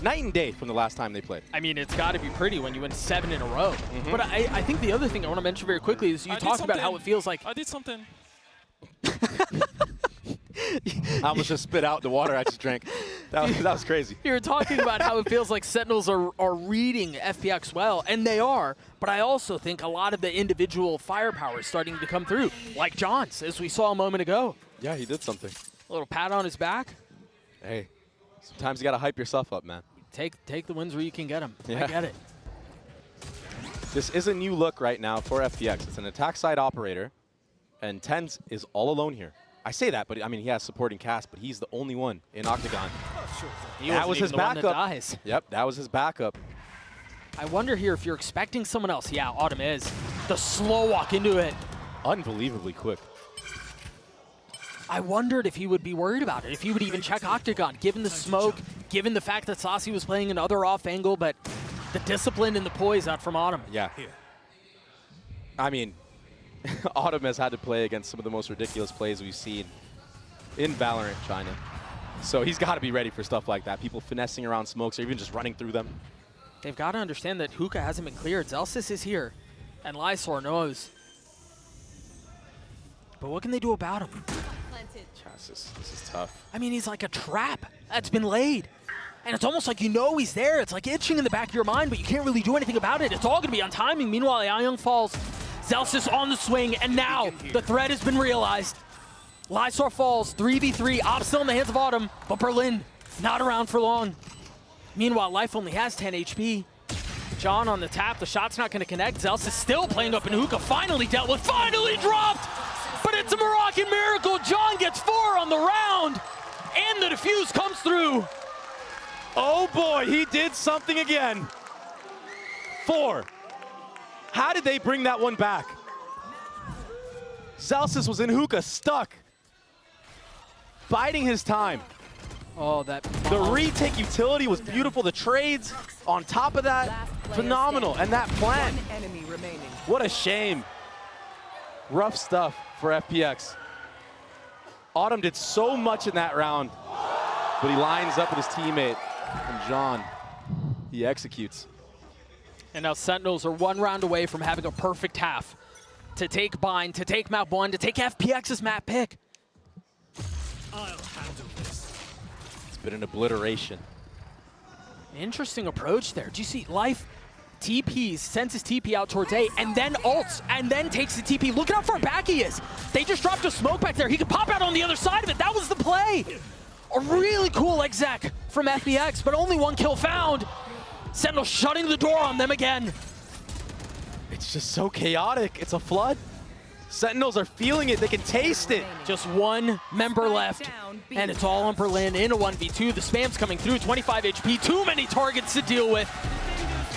Night and day from the last time they played. I mean, it's got to be pretty when you win 7 in a row. But I think the other thing I want to mention very quickly is you talked about how it feels like... I did something. I almost just spit out the water I just drank. That was crazy. You were talking about how it feels like Sentinels are reading FPX well, and they are, but I also think a lot of the individual firepower is starting to come through, like John's, as we saw a moment ago. Yeah, he did something. A little pat on his back. Hey, sometimes you got to hype yourself up, man. Take the wins where you can get them. Yeah. I get it. This is a new look right now for FPX. It's an attack side operator, and Tens is all alone here. I say that, but I mean, he has supporting cast, but he's the only one in Octagon. That was his backup. Yep, that was his backup. I wonder here if you're expecting someone else. Yeah, Autumn is. The slow walk into it. Unbelievably quick. I wondered if he would be worried about it, if he would even check Octagon, given the smoke, given the fact that Sasi was playing another off angle, but the discipline and the poise out from Autumn. Yeah. I mean, Autumn has had to play against some of the most ridiculous plays we've seen in Valorant China. So he's got to be ready for stuff like that. People finessing around smokes or even just running through them. They've got to understand that Hookah hasn't been cleared. Zelsis is here, and Lysor knows. But what can they do about him? This is tough. I mean, he's like a trap that's been laid. And it's almost like you know he's there. It's like itching in the back of your mind, but you can't really do anything about it. It's all going to be on timing. Meanwhile, Young falls. Zelsis on the swing, and now the threat has been realized. Lysor falls, 3v3, Op still in the hands of Autumn, but Berlin not around for long. Meanwhile, Life only has 10 HP. John on the tap, the shot's not going to connect. Zelsis still playing up in Hookah, finally dealt with, finally dropped! But it's a Moroccan miracle. John gets 4 on the round, and the defuse comes through. Oh boy, he did something again. 4. How did they bring that one back? Zelsis was in Hookah, stuck. Biding his time. Oh, that... The retake utility was beautiful. The trades on top of that, phenomenal. And that plant. One enemy remaining. What a shame. Rough stuff for FPX. Autumn did so much in that round, but he lines up with his teammate, and John, he executes. And now Sentinels are 1 round away from having a perfect half to take Bind, to take map 1, to take FPX's map pick. I'll handle this. It's been an obliteration. Interesting approach there. Do you see Life TPs, sends his TP out towards A, and then ults, and then takes the TP. Look at how far back he is. They just dropped a smoke back there. He could pop out on the other side of it. That was the play. A really cool exec from FPX, but only 1 kill found. Sentinel shutting the door on them again. It's just so chaotic. It's a flood. Sentinels are feeling it. They can taste it. Just 1 member left, and it's all on Berlin in a 1v2. The spam's coming through, 25 HP, too many targets to deal with.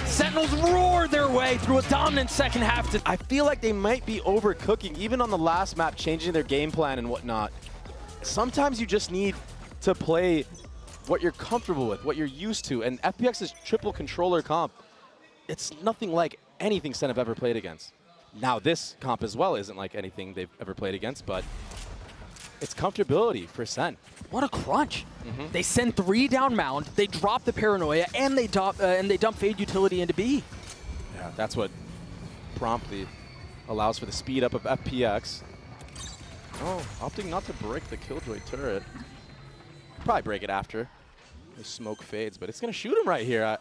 Sentinels roar their way through a dominant second half. I feel like they might be overcooking, even on the last map, changing their game plan and whatnot. Sometimes you just need to play what you're comfortable with, what you're used to, and FPX's triple controller comp, it's nothing like anything Sen have ever played against. Now this comp as well isn't like anything they've ever played against, but it's comfortability for Sen. What a crunch. They send 3 down mound, they drop the Paranoia, and they dump Fade utility into B. Yeah, that's what promptly allows for the speed up of FPX. Oh, opting not to break the Killjoy turret. Probably break it after the smoke fades, but it's going to shoot him right here. I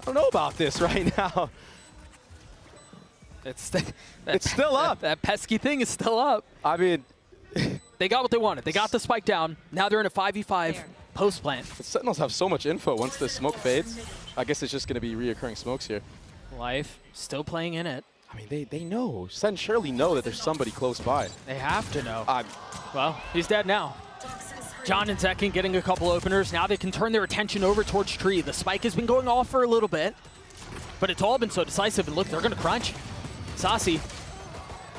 don't know about this right now. It's still up. That pesky thing is still up. I mean, They got what they wanted. They got the spike down. Now they're in a 5v5 post plant. the Sentinels have so much info once the smoke fades. I guess it's just going to be reoccurring smokes here. Life still playing in it. I mean, they know. Sen surely know that there's somebody close by. They have to know. I'm, Well, he's dead now. John and Zekin getting a couple openers. Now they can turn their attention over towards Tree. The spike has been going off for a little bit, but it's all been so decisive. And look, they're going to crunch. Sassy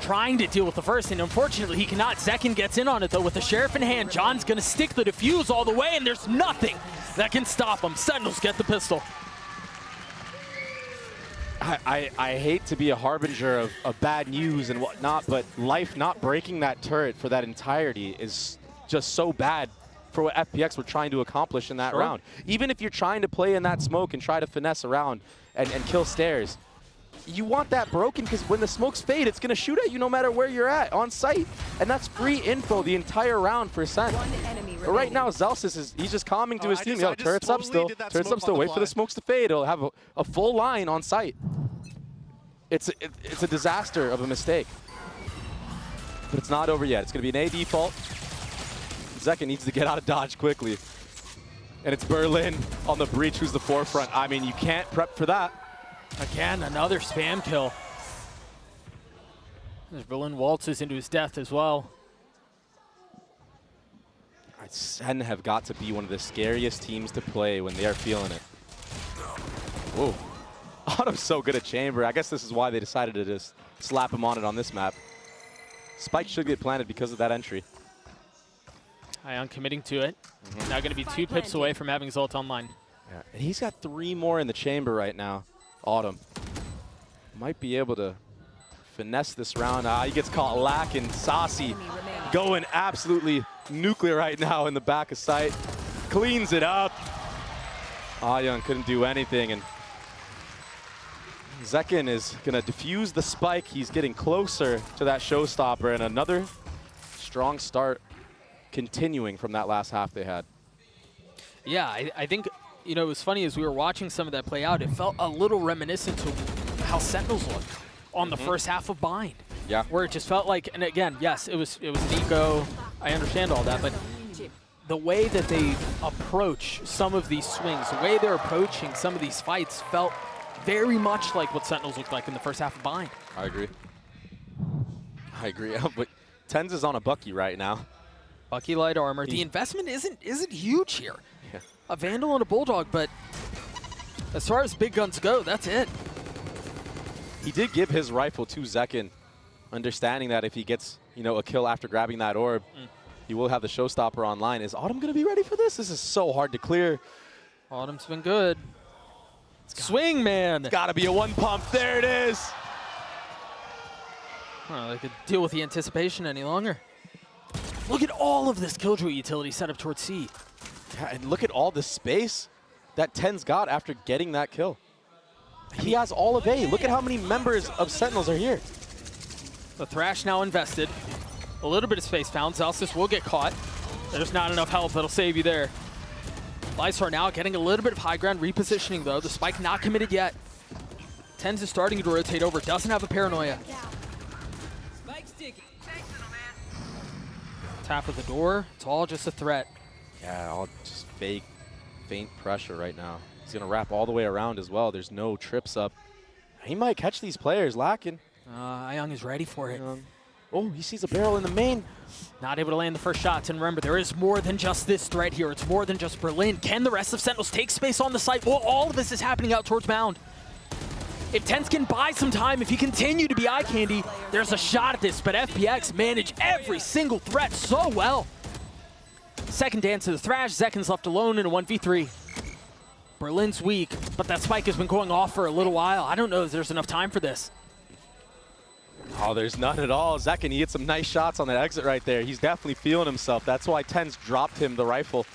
trying to deal with the first, and unfortunately he cannot. Zekin gets in on it though with the Sheriff in hand. John's going to stick the defuse all the way, and there's nothing that can stop him. Sentinels get the pistol. I hate to be a harbinger of bad news and whatnot, but Life not breaking that turret for that entirety is just so bad for what FPX were trying to accomplish in that round. Even if you're trying to play in that smoke and try to finesse around and kill stairs, you want that broken because when the smokes fade, it's going to shoot at you no matter where you're at on site. And that's free info the entire round for Sen. One enemy But right remaining. now, Zelsis he's just calming to his team. Yo, I just turret's up totally still. did that Turret's up smoke still. on the Wait for the fly. smokes to fade. It'll have a full line on site. It's a disaster of a mistake. But it's not over yet. It's going to be an A default. Zekin needs to get out of dodge quickly. And it's Berlin on the breach who's the forefront. I mean, you can't prep for that. Again, another spam kill. As Berlin waltzes into his death as well. Sen have got to be one of the scariest teams to play when they are feeling it. Whoa. Autumn's so good at chamber. I guess this is why they decided to just slap him on it on this map. Spike should get planted because of that entry. Ion committing to it. Now going to be 2 pips away from having his ult online. Yeah. And he's got 3 more in the chamber right now. Autumn might be able to finesse this round. He gets caught lacking. Saucy going absolutely nuclear right now in the back of sight. Cleans it up. Ion couldn't do anything, and Zekin is going to defuse the spike. He's getting closer to that showstopper, and another strong start continuing from that last half they had. Yeah, I think, you know, it was funny as we were watching some of that play out, it felt a little reminiscent to how Sentinels looked on the first half of Bind. Yeah. Where it just felt like, and again, yes, it was an eco, I understand all that, but the way that they approach some of these swings, the way they're approaching some of these fights felt very much like what Sentinels looked like in the first half of Bind. I agree. I agree. But Tens is on a Bucky right now. Bucky light armor. The investment isn't huge here. Yeah. A Vandal and a Bulldog, but as far as big guns go, that's it. He did give his rifle to Zekin, understanding that if he gets, you know, a kill after grabbing that orb, he will have the showstopper online. Is Autumn going to be ready for this? This is so hard to clear. Autumn's been good. Swing, man. Got to be a 1 pump. There it is. Well, they could deal with the anticipation any longer. Look at all of this Killjoy utility set up towards C. Yeah, and look at all the space that Tens got after getting that kill. He has all of A. Look at how many members of Sentinels are here. The Thrash now invested. A little bit of space found. Zelsis will get caught. There's not enough help that'll save you there. Lysar now getting a little bit of high ground repositioning though. The spike not committed yet. Tens is starting to rotate over. Doesn't have a paranoia. Tap of the door. It's all just a threat. Yeah, all just fake, faint pressure right now. He's going to wrap all the way around as well. There's no trips up. He might catch these players lacking. Ayang is ready for it. Oh, he sees a barrel in the main. Not able to land the first shots. And remember, there is more than just this threat here. It's more than just Berlin. Can the rest of Sentinels take space on the site? Well, all of this is happening out towards Mound. If Tens can buy some time, if he continue to be eye candy, there's a shot at this, but FPX manage every single threat so well. Second dance to the Thrash, Zekin's left alone in a 1v3. Berlin's weak, but that spike has been going off for a little while. I don't know if there's enough time for this. Oh, there's none at all. Zekin, he hit some nice shots on that exit right there. He's definitely feeling himself. That's why Tens dropped him the rifle.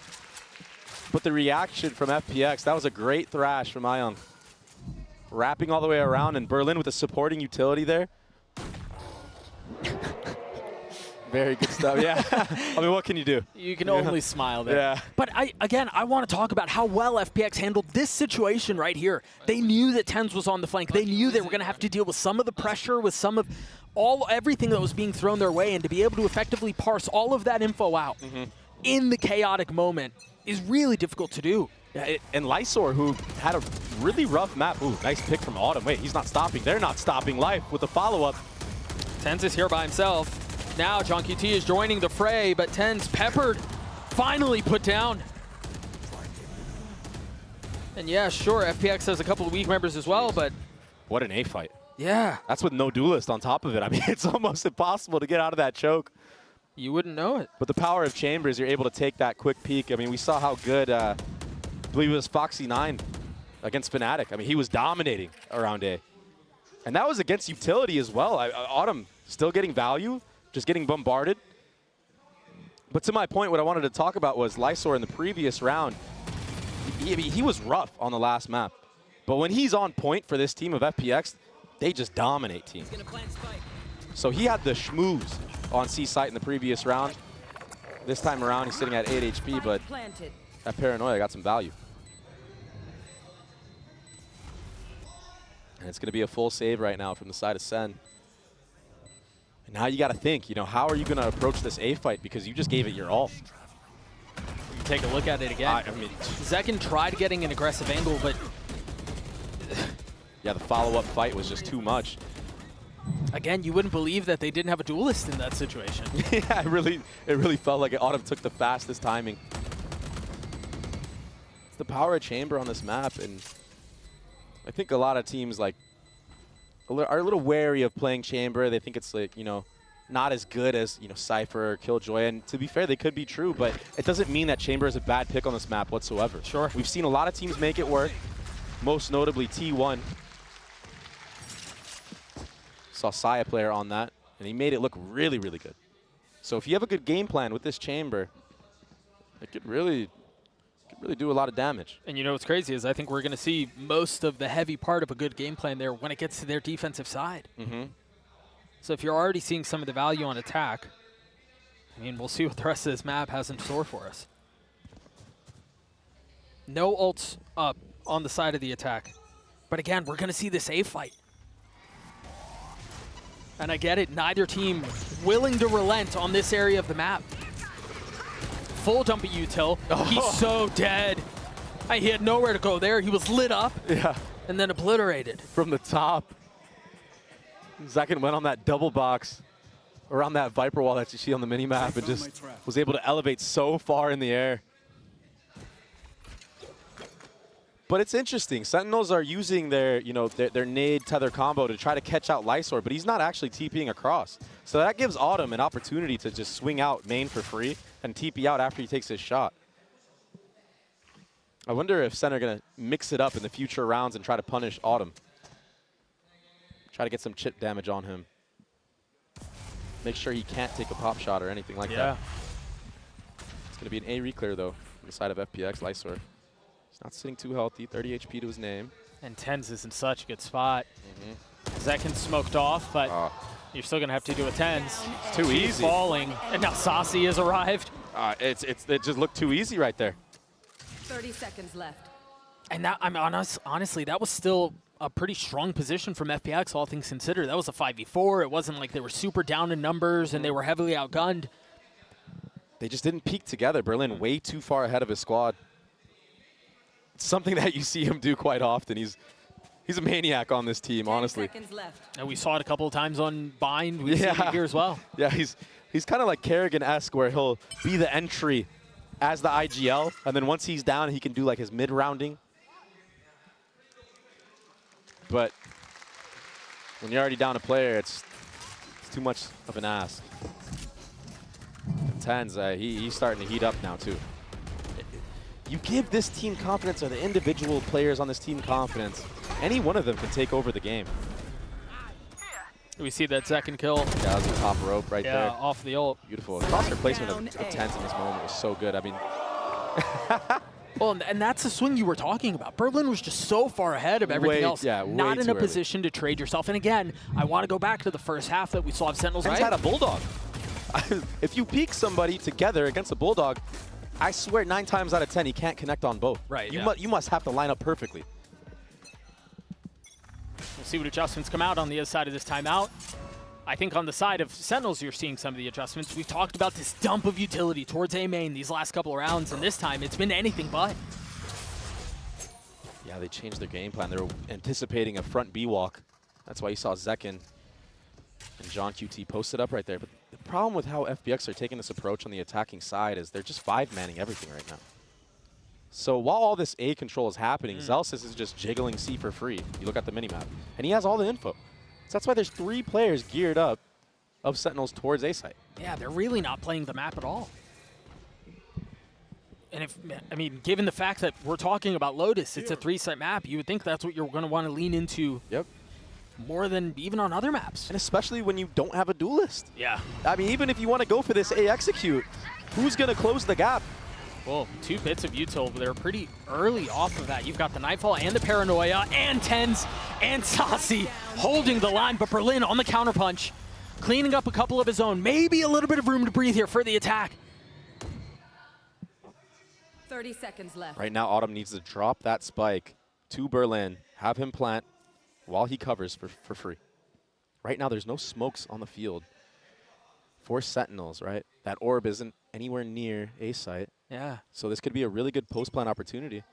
But the reaction from FPX, that was a great thrash from Ion. Wrapping all the way around, and Berlin with a supporting utility there. Very good stuff. Yeah. I mean, what can you do? You can only smile there. Yeah. But I want to talk about how well FPX handled this situation right here. They knew that TenZ was on the flank. They knew they were going to have to deal with some of the pressure, with some of everything that was being thrown their way, and to be able to effectively parse all of that info out in the chaotic moment is really difficult to do. Yeah, and Lysor, who had a really rough map. Ooh, nice pick from Autumn. Wait, he's not stopping. They're not stopping Life with the follow-up. TenZ is here by himself. Now John QT is joining the fray, but TenZ peppered, finally put down. And yeah, sure, FPX has a couple of weak members as well, but... What an A fight. Yeah. That's with no duelist on top of it. I mean, it's almost impossible to get out of that choke. You wouldn't know it. But the power of Chambers, you're able to take that quick peek. I mean, we saw how good, I believe it was Foxy9 against Fnatic. I mean, he was dominating around A. And that was against utility as well. Autumn still getting value, just getting bombarded. But to my point, what I wanted to talk about was Lysor in the previous round. He was rough on the last map. But when he's on point for this team of FPX, they just dominate team. So he had the schmooze on C site in the previous round. This time around, he's sitting at 8 HP, but that paranoia got some value. And it's going to be a full save right now from the side of SEN. And now you got to think, you know, how are you going to approach this A fight? Because you just gave it your all. You take a look at it again. I mean, Zekin tried getting an aggressive angle, but... yeah, the follow-up fight was just too much. Again, you wouldn't believe that they didn't have a duelist in that situation. Yeah, it really felt like Autumn took the fastest timing. It's the power of Chamber on this map, and I think a lot of teams like are a little wary of playing Chamber. They think it's like, you know, not as good as, you know, Cypher or Killjoy, and to be fair, they could be true, but it doesn't mean that Chamber is a bad pick on this map whatsoever. Sure. We've seen a lot of teams make it work, most notably T1. Saw Saya player on that, and he made it look really, really good. So if you have a good game plan with this Chamber, it could really do a lot of damage. And you know what's crazy is I think we're going to see most of the heavy part of a good game plan there when it gets to their defensive side. So if you're already seeing some of the value on attack, I mean, we'll see what the rest of this map has in store for us. No ults up on the side of the attack. But again, we're going to see this A fight. And I get it, neither team willing to relent on this area of the map. Full dump at util. Oh. He's so dead. He had nowhere to go there. He was lit up. Yeah. And then obliterated. From the top. Zekin went on that double box around that Viper wall that you see on the mini-map and just was able to elevate so far in the air. But it's interesting. Sentinels are using their, you know, their nade tether combo to try to catch out Lysor, but he's not actually TPing across. So that gives Autumn an opportunity to just swing out main for free and TP out after he takes his shot. I wonder if SEN are going to mix it up in the future rounds and try to punish Autumn. Try to get some chip damage on him. Make sure he can't take a pop shot or anything like that. It's going to be an A reclear, though, on the side of FPX, Lysor. He's not sitting too healthy, 30 HP to his name. And TenZ is in such a good spot. Zekin smoked off, but you're still going to have to do a TenZ. It's too easy. Falling. And now Saucy has arrived. It just looked too easy right there. 30 seconds left. And that, I'm honestly, that was still a pretty strong position from FPX, all things considered. That was a 5v4. It wasn't like they were super down in numbers and they were heavily outgunned. They just didn't peak together. Berlin way too far ahead of his squad. It's something that you see him do quite often. He's a maniac on this team, honestly. 10 seconds left. And we saw it a couple of times on Bind. We've seen it here as well. Yeah, he's kind of like Kerrigan-esque, where he'll be the entry as the IGL, and then once he's down, he can do like his mid-rounding. But when you're already down a player, it's too much of an ask. And TenZ, he's starting to heat up now too. You give this team confidence, or the individual players on this team confidence, any one of them can take over the game. We see that second kill. Yeah, that was the top rope right there. Yeah, off the ult. Beautiful. The crosshair placement of TenZ in this moment was so good. I mean, well, and that's the swing you were talking about. Berlin was just so far ahead of everything else. Yeah, not in a early. position to trade yourself. And again, I want to go back to the first half that we saw of Sentinels. TenZ had a bulldog. If you peek somebody together against a Bulldog, I swear 9 times out of 10 he can't connect on both. Right, You must have to line up perfectly. We'll see what adjustments come out on the other side of this timeout. I think on the side of Sentinels, you're seeing some of the adjustments. We've talked about this dump of utility towards A main these last couple of rounds, and this time it's been anything but. Yeah, they changed their game plan. They were anticipating a front B walk. That's why you saw Zekin and John QT posted up right there. But the problem with how FPX are taking this approach on the attacking side is they're just 5-manning everything right now. So while all this A control is happening, Zelsis is just jiggling C for free. You look at the minimap, and he has all the info. So that's why there's 3 players geared up of Sentinels towards A site. Yeah, they're really not playing the map at all. And I mean, given the fact that we're talking about Lotus, it's a 3-site map, you would think that's what you're going to want to lean into more than even on other maps. And especially when you don't have a duelist. Yeah. I mean, even if you want to go for this A execute, who's going to close the gap? Well, 2 bits of util, but they're pretty early off of that. You've got the Nightfall and the Paranoia and Tens and Saucy holding the line, but Berlin on the counterpunch, cleaning up a couple of his own. Maybe a little bit of room to breathe here for the attack. 30 seconds left. Right now, Autumn needs to drop that spike to Berlin, have him plant while he covers for free. Right now, there's no smokes on the field for Sentinels, right? That orb isn't anywhere near A site. Yeah. So this could be a really good post-plant opportunity.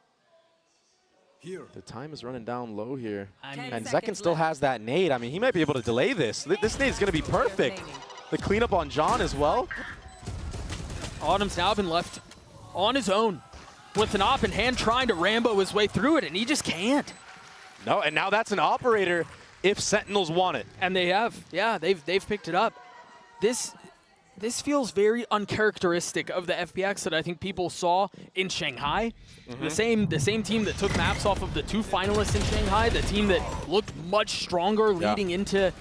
Here. The time is running down low here. And 10 Zekin still has that nade. I mean, he might be able to delay this. This nade is going to be perfect. The cleanup on John as well. Autumn's now been left on his own with an op in hand trying to Rambo his way through it, and he just can't. No, and now that's an operator if Sentinels want it. And they have. Yeah, they've picked it up. This feels very uncharacteristic of the FPX that I think people saw in Shanghai. The same team that took maps off of the 2 finalists in Shanghai, the team that looked much stronger leading into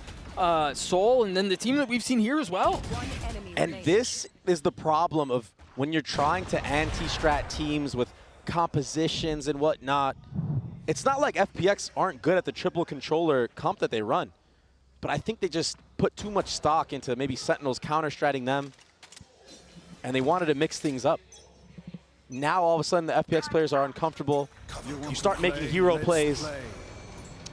Seoul, and then the team that we've seen here as well. And this is the problem of when you're trying to anti-strat teams with compositions and whatnot. It's not like FPX aren't good at the triple controller comp that they run, but I think they just put too much stock into maybe Sentinels counter-stratting them, and they wanted to mix things up. Now all of a sudden the FPX players are uncomfortable. You start making hero plays.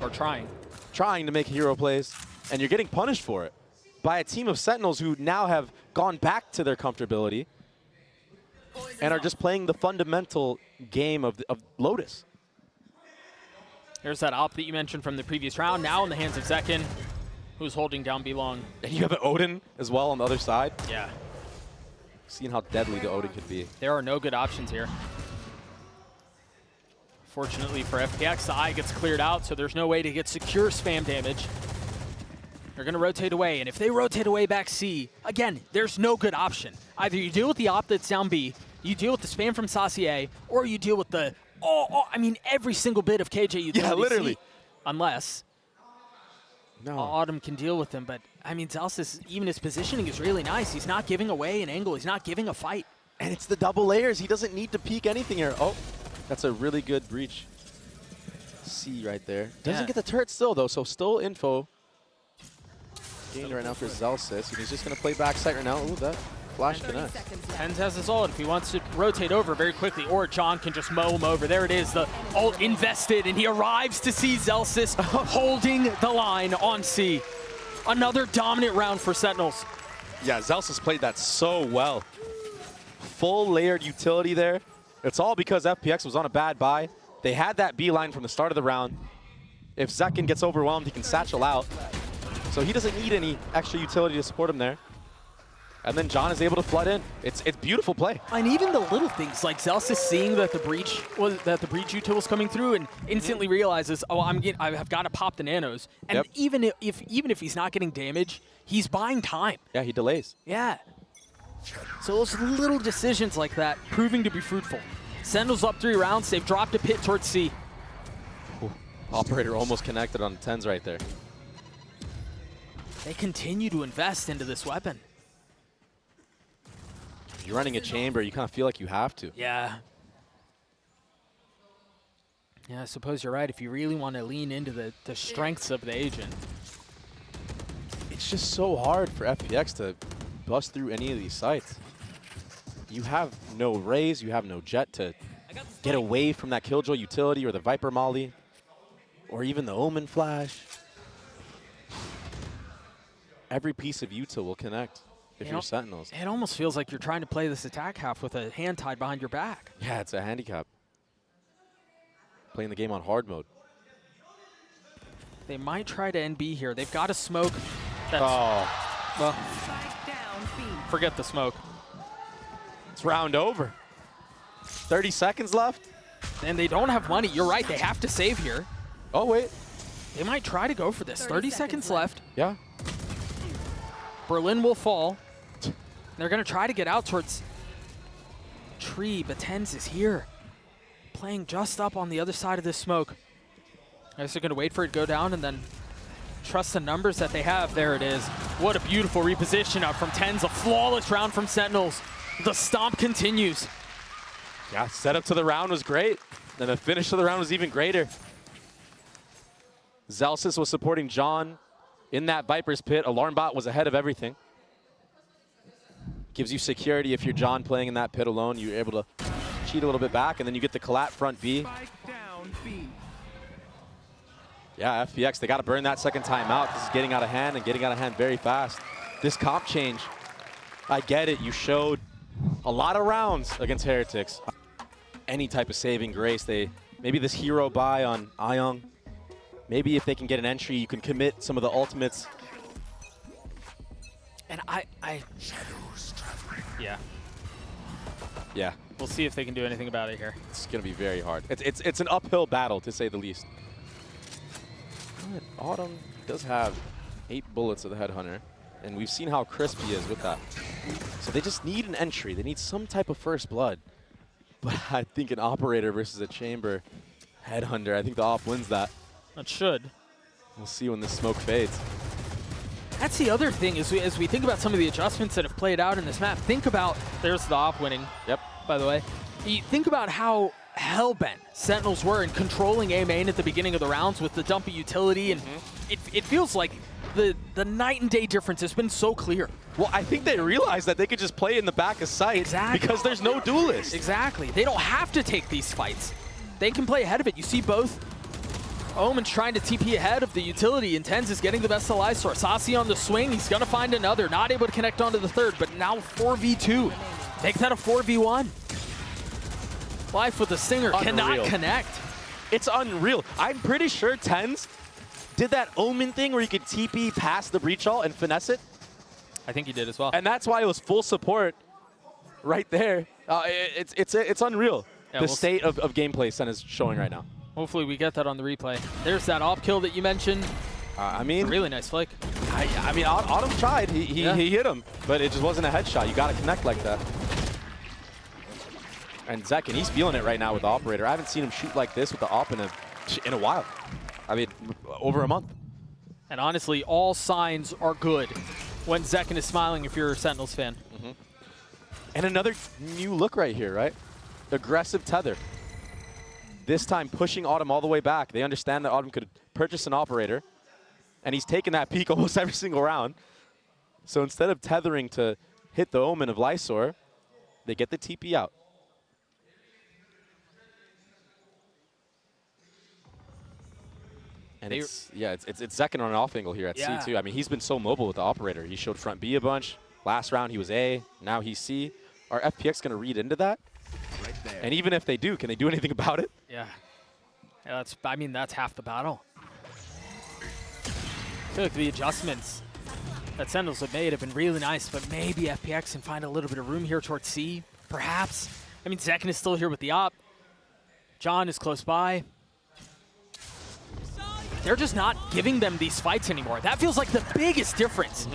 Or trying to make hero plays, and you're getting punished for it by a team of Sentinels who now have gone back to their comfortability and are just playing the fundamental game of Lotus. Here's that op that you mentioned from the previous round, now in the hands of Zekin, who's holding down B-Long. And you have an Odin as well on the other side. Yeah. Seeing how deadly the Odin could be. There are no good options here. Fortunately for FPX, the eye gets cleared out, so there's no way to get secure spam damage. They're going to rotate away, and if they rotate away back C, again, there's no good option. Either you deal with the op that's down B, you deal with the spam from Saucier, or you deal with the, I mean, every single bit of KJ utility. Yeah, literally. C, unless no. Autumn can deal with them, but I mean, Zelsis, even his positioning is really nice. He's not giving away an angle. He's not giving a fight. And it's the double layers. He doesn't need to peek anything here. Oh, that's a really good breach. C right there. Doesn't get the turret still, though, so still info. Gained right now for Zelsis, and he's just going to play backside right now. Ooh, that flash connect. Tens has his ult if he wants to rotate over very quickly, or John can just mow him over. There it is, the ult invested, and he arrives to see Zelsis holding the line on C. Another dominant round for Sentinels. Yeah, Zelsis played that so well. Full layered utility there. It's all because FPX was on a bad buy. They had that B line from the start of the round. If Zekin gets overwhelmed, he can satchel out. So he doesn't need any extra utility to support him there. And then John is able to flood in. It's beautiful play. And even the little things like Zelsis seeing that the breach util was coming through and instantly realizes, oh, I've got to pop the nanos. And even if he's not getting damage, he's buying time. Yeah, he delays. Yeah. So those little decisions like that proving to be fruitful. Sentinels up 3 rounds. They've dropped a pit towards C. Ooh, operator almost connected on the 10s right there. They continue to invest into this weapon. You're running a chamber, you kind of feel like you have to. Yeah. Yeah, I suppose you're right. If you really want to lean into the strengths of the agent. It's just so hard for FPX to bust through any of these sites. You have no Raze, you have no Jet to get away from that Killjoy utility or the Viper Molly, or even the Omen Flash. Every piece of util will connect if you're Sentinels. It almost feels like you're trying to play this attack half with a hand tied behind your back. Yeah, it's a handicap. Playing the game on hard mode. They might try to NB here. They've got a smoke. That's, well, forget the smoke. It's round over. 30 seconds left. And they don't have money. You're right. They have to save here. Oh, wait. They might try to go for this. 30 seconds left. Yeah. Berlin will fall. They're going to try to get out towards tree, but Tens is here. Playing just up on the other side of this smoke. I guess they're going to wait for it to go down and then trust the numbers that they have. There it is. What a beautiful reposition up from Tens. A flawless round from Sentinels. The stomp continues. Yeah, setup to the round was great. And the finish of the round was even greater. Zelsis was supporting John in that Viper's pit. Alarmbot was ahead of everything. Gives you security if you're John playing in that pit alone. You're able to cheat a little bit back, and then you get the collat front B. Yeah, FPX, they got to burn that second time out. This is getting out of hand and getting out of hand very fast. This comp change, I get it. You showed a lot of rounds against Heretics. Any type of saving grace. Maybe this hero buy on Ayong. Maybe if they can get an entry, you can commit some of the ultimates. And yeah. Yeah. We'll see if they can do anything about it here. It's going to be very hard. It's an uphill battle, to say the least. But Autumn does have 8 bullets of the Headhunter, and we've seen how crisp he is with that. So they just need an entry. They need some type of first blood. But I think an Operator versus a Chamber Headhunter, I think the Op wins that. It should. We'll see when this smoke fades. That's the other thing, as we think about some of the adjustments that have played out in this map, think about, there's the Op winning, Yep. by the way. You think about how hell-bent Sentinels were in controlling A main at the beginning of the rounds with the dumpy utility, and it feels like the night and day difference has been so clear. Well, I think they realized that they could just play in the back of sight because there's no duelist. Exactly. They don't have to take these fights. They can play ahead of it. You see both Omen's trying to TP ahead of the utility, and Tens is getting the best of Lysor. Sasi on the swing, he's gonna find another. Not able to connect onto the third, but now 4v2. Takes that a 4v1. Life with the Stinger cannot connect. It's unreal. I'm pretty sure Tens did that Omen thing where you could TP past the breach ult and finesse it. I think he did as well. And that's why it was full support right there. It's unreal, yeah, the state of gameplay Sen is showing right now. Hopefully we get that on the replay. There's that op kill that you mentioned. I mean, a really nice flick. I mean, Autumn tried. He hit him, but it just wasn't a headshot. You got to connect like that. And Zekin, he's feeling it right now with the Operator. I haven't seen him shoot like this with the Op in a while. I mean, over a month. And honestly, all signs are good when Zekin is smiling if you're a Sentinels fan. And another new look right here, right? Aggressive tether. This time pushing Autumn all the way back. They understand that Autumn could purchase an Operator, and he's taken that peek almost every single round. So instead of tethering to hit the Omen of Lysor, they get the TP out. And it's Zekin on an off angle here at C too. I mean, he's been so mobile with the Operator. He showed front B a bunch. Last round he was A, now he's C. Are FPX going to read into that? Right there. And even if they do, can they do anything about it? Yeah. I mean, that's half the battle. I feel like the adjustments that Sentinels have made have been really nice, but maybe FPX can find a little bit of room here towards C, perhaps. I mean, Zekin is still here with the op. John is close by. They're just not giving them these fights anymore. That feels like the biggest difference.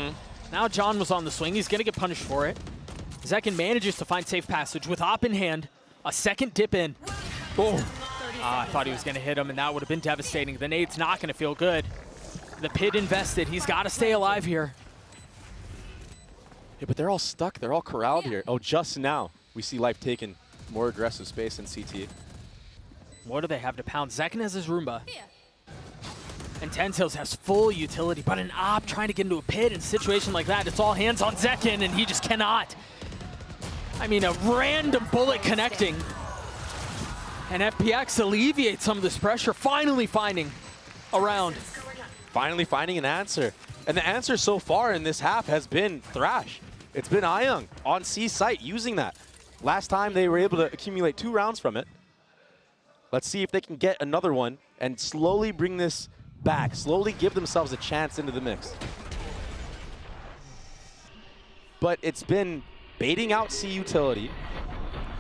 Now John was on the swing. He's going to get punished for it. Zekin manages to find safe passage with op in hand. A second dip in. Boom. I thought he was going to hit him, and that would have been devastating. The nade's not going to feel good. The pit invested. He's got to stay alive here. Yeah, but they're all stuck. They're all corralled here. Oh, just now we see Life taking more aggressive space in CT. What do they have to pound? Zekin has his Roomba. And Sentinels has full utility, but an op trying to get into a pit in a situation like that, it's all hands on Zekin, and he just cannot. I mean, a random bullet connecting. And FPX alleviates some of this pressure, finally finding a round. Finally finding an answer. And the answer so far in this half has been Thrash. It's been Ayung on C site using that. Last time they were able to accumulate 2 rounds from it. Let's see if they can get another one and slowly bring this back, slowly give themselves a chance into the mix. But it's been baiting out C utility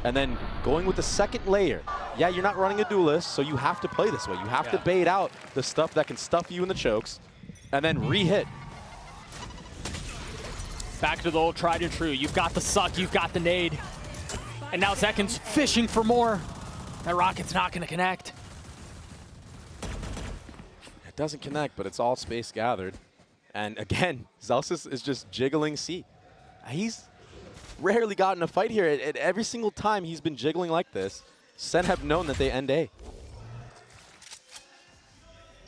and then going with the second layer. Yeah, you're not running a duelist, so you have to play this way. You have to bait out the stuff that can stuff you in the chokes and then re-hit. Back to the old tried and true. You've got the suck, you've got the nade. And now Zekin's fishing for more. That rocket's not going to connect. It doesn't connect, but it's all space gathered. And again, Zelsis is just jiggling C. He's rarely gotten a fight here. At every single time he's been jiggling like this, SEN have known that they end A.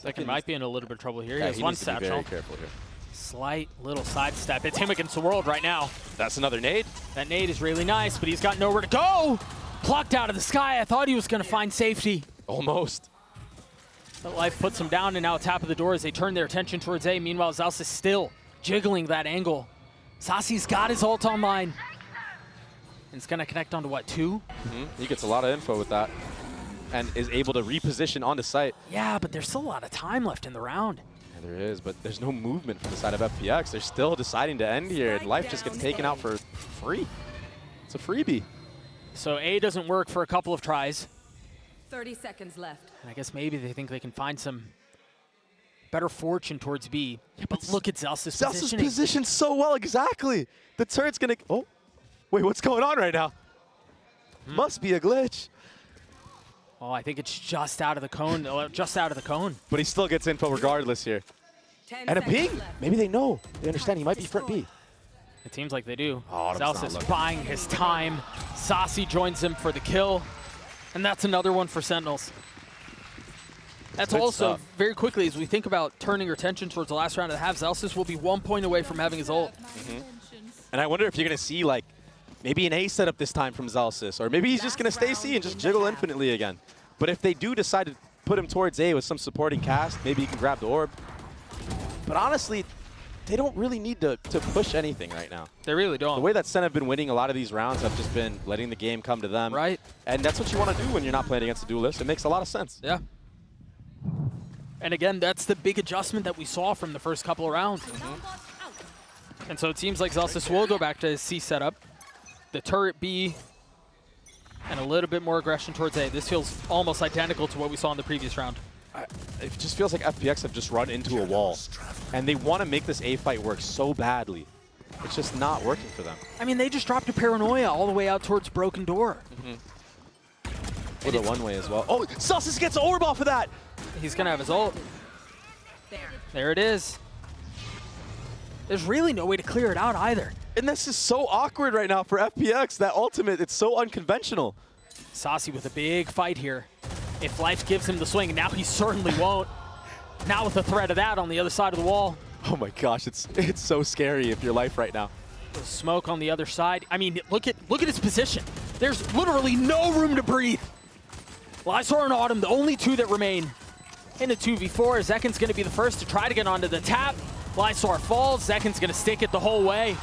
Zekin might be in a little bit of trouble here. Yeah, he has he one needs to be satchel. very careful here. Slight little sidestep. It's him against the world right now. That's another nade. That nade is really nice, but he's got nowhere to go. Plucked out of the sky. I thought he was going to find safety. Almost. But life puts him down, and now tap of the door as they turn their attention towards A. Meanwhile, Zelsis is still jiggling that angle. Sasi's got his ult online. And it's going to connect onto what, 2? He gets a lot of info with that and is able to reposition onto site. Yeah, but there's still a lot of time left in the round. Yeah, there is, but there's no movement from the side of FPX. They're still deciding to end here, and life just gets taken out for free. It's a freebie. So A doesn't work for a couple of tries. 30 seconds left. And I guess maybe they think they can find some better fortune towards B. Yeah, but look at Zelsis' positioning. positioned so well, exactly. The turret's gonna, oh, wait, what's going on right now? Must be a glitch. Oh, I think it's just out of the cone, just out of the cone. But he still gets info regardless here. 10 And a seconds ping. left. Maybe they know. They understand he might be front B. It seems like they do. Oh, Autumn's not Zelsis looking. buying his time. Sasi joins him for the kill. And that's another one for Sentinels. That's Good also, stuff. very quickly, as we think about turning our attention towards the last round of the half, Zelsis will be 1 point away from having his ult. And I wonder if you're going to see, like, maybe an A setup this time from Zelsis, or maybe he's just going to stay C and just jiggle infinitely again. But if they do decide to put him towards A with some supporting cast, maybe he can grab the orb. But honestly, they don't really need to push anything right now. They really don't. The way that SEN have been winning a lot of these rounds have just been letting the game come to them. Right. And that's what you want to do when you're not playing against a duelist. It makes a lot of sense. Yeah. And again, that's the big adjustment that we saw from the first couple of rounds. And so it seems like Zelsis will go back to his C setup. The turret B, and a little bit more aggression towards A. This feels almost identical to what we saw in the previous round. It just feels like FPX have just run into a wall. And they want to make this A fight work so badly. It's just not working for them. I mean, they just dropped a paranoia all the way out towards Broken Door. With a one-way as well. Oh, Zelsis gets an orb off of that! He's going to have his ult. There it is. There's really no way to clear it out either. And this is so awkward right now for FPX. That ultimate, it's so unconventional. Sasi with a big fight here. If life gives him the swing, and now he certainly won't. Now with the threat of that on the other side of the wall. Oh my gosh, it's so scary if you're life right now. There's smoke on the other side. I mean, look at his position. There's literally no room to breathe. Lysor and Autumn, the only 2 that remain. In a 2v4, Zekin's going to be the first to try to get onto the tap. Lysor falls. Zekin's going to stick it the whole way.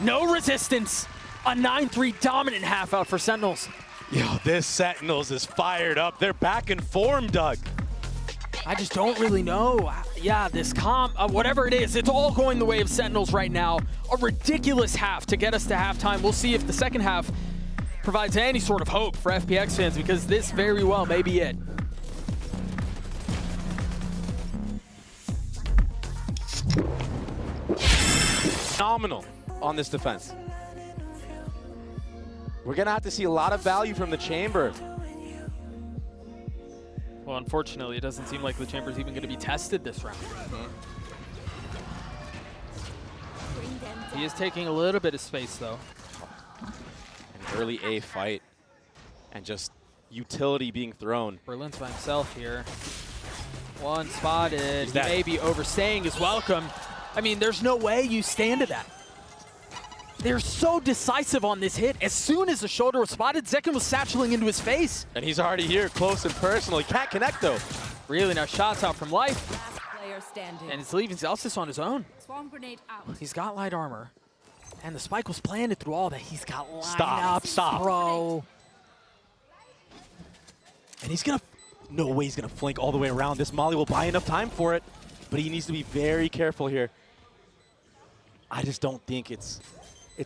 No resistance. A 9-3 dominant half out for Sentinels. Yo, this Sentinels is fired up. They're back in form, Doug. I just don't really know. Yeah, this comp, whatever it is, it's all going the way of Sentinels right now. A ridiculous half to get us to halftime. We'll see if the second half provides any sort of hope for FPX fans, because this very well may be it. Phenomenal on this defense. We're going to have to see a lot of value from the Chamber. Well, unfortunately, it doesn't seem like the Chamber's even going to be tested this round. He is taking a little bit of space, though. An early A fight and just utility being thrown. Berlin's by himself here. One spotted. He dead. may be overstaying his welcome. I mean, there's no way you stand to that. They're so decisive on this hit. As soon as the shoulder was spotted, Zekken was satcheling into his face. And he's already here, close and personal. He can't connect, though. Really nice shots out from Life. Last player standing. And it's leaving Zelsis on his own. Swarm grenade out. He's got light armor. And the spike was planted through all that. He's got lineups, Stop. bro. And he's going to... No way he's going to flank all the way around. This Molly will buy enough time for it. But he needs to be very careful here. I just don't think it's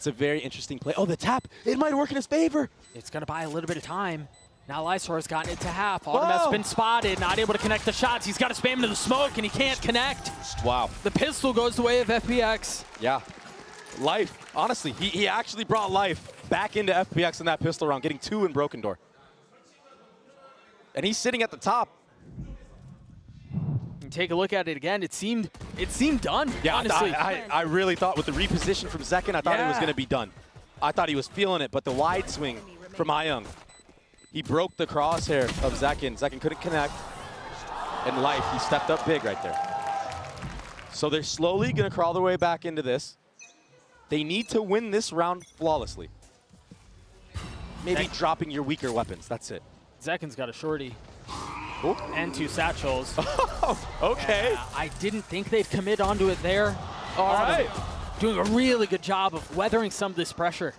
a very interesting play. Oh, the tap. It might work in his favor. It's going to buy a little bit of time. Now Lysor's gotten it to half. Autumn has been spotted, not able to connect the shots. He's got to spam into the smoke, and he can't connect. Wow. The pistol goes the way of FPX. Yeah. Life. Honestly, he actually brought Life back into FPX in that pistol round, getting 2 in Broken Door. And he's sitting at the top. And take a look at it again. It seemed done, Yeah, honestly. I really thought with the reposition from Zekken, I thought it was going to be done. I thought he was feeling it, but the wide swing from Ayung, he broke the crosshair of Zekken. Zekken couldn't connect. And Life, he stepped up big right there. So they're slowly going to crawl their way back into this. They need to win this round flawlessly. Maybe dropping your weaker weapons. That's it. Zekken's got a shorty. Ooh. And 2 satchels. Okay. Yeah, I didn't think they'd commit onto it there. All Autumn right. doing a really good job of weathering some of this pressure.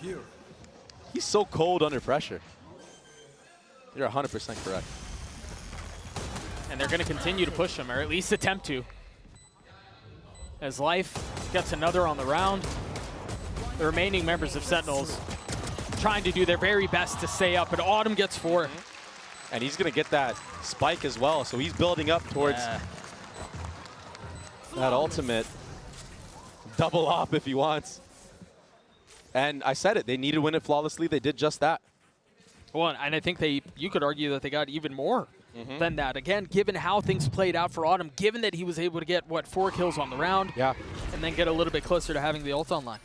Here. He's so cold under pressure. You're 100% correct. And they're going to continue to push him, or at least attempt to. As Life gets another on the round. The remaining members of Sentinels trying to do their very best to stay up, but Autumn gets 4. And he's going to get that spike as well, so he's building up towards that ultimate. Double op if he wants. And I said it, they need to win it flawlessly. They did just that. Well, and I think you could argue that they got even more than that. Again, given how things played out for Autumn, given that he was able to get, 4 kills on the round, Yeah. and then get a little bit closer to having the ult online.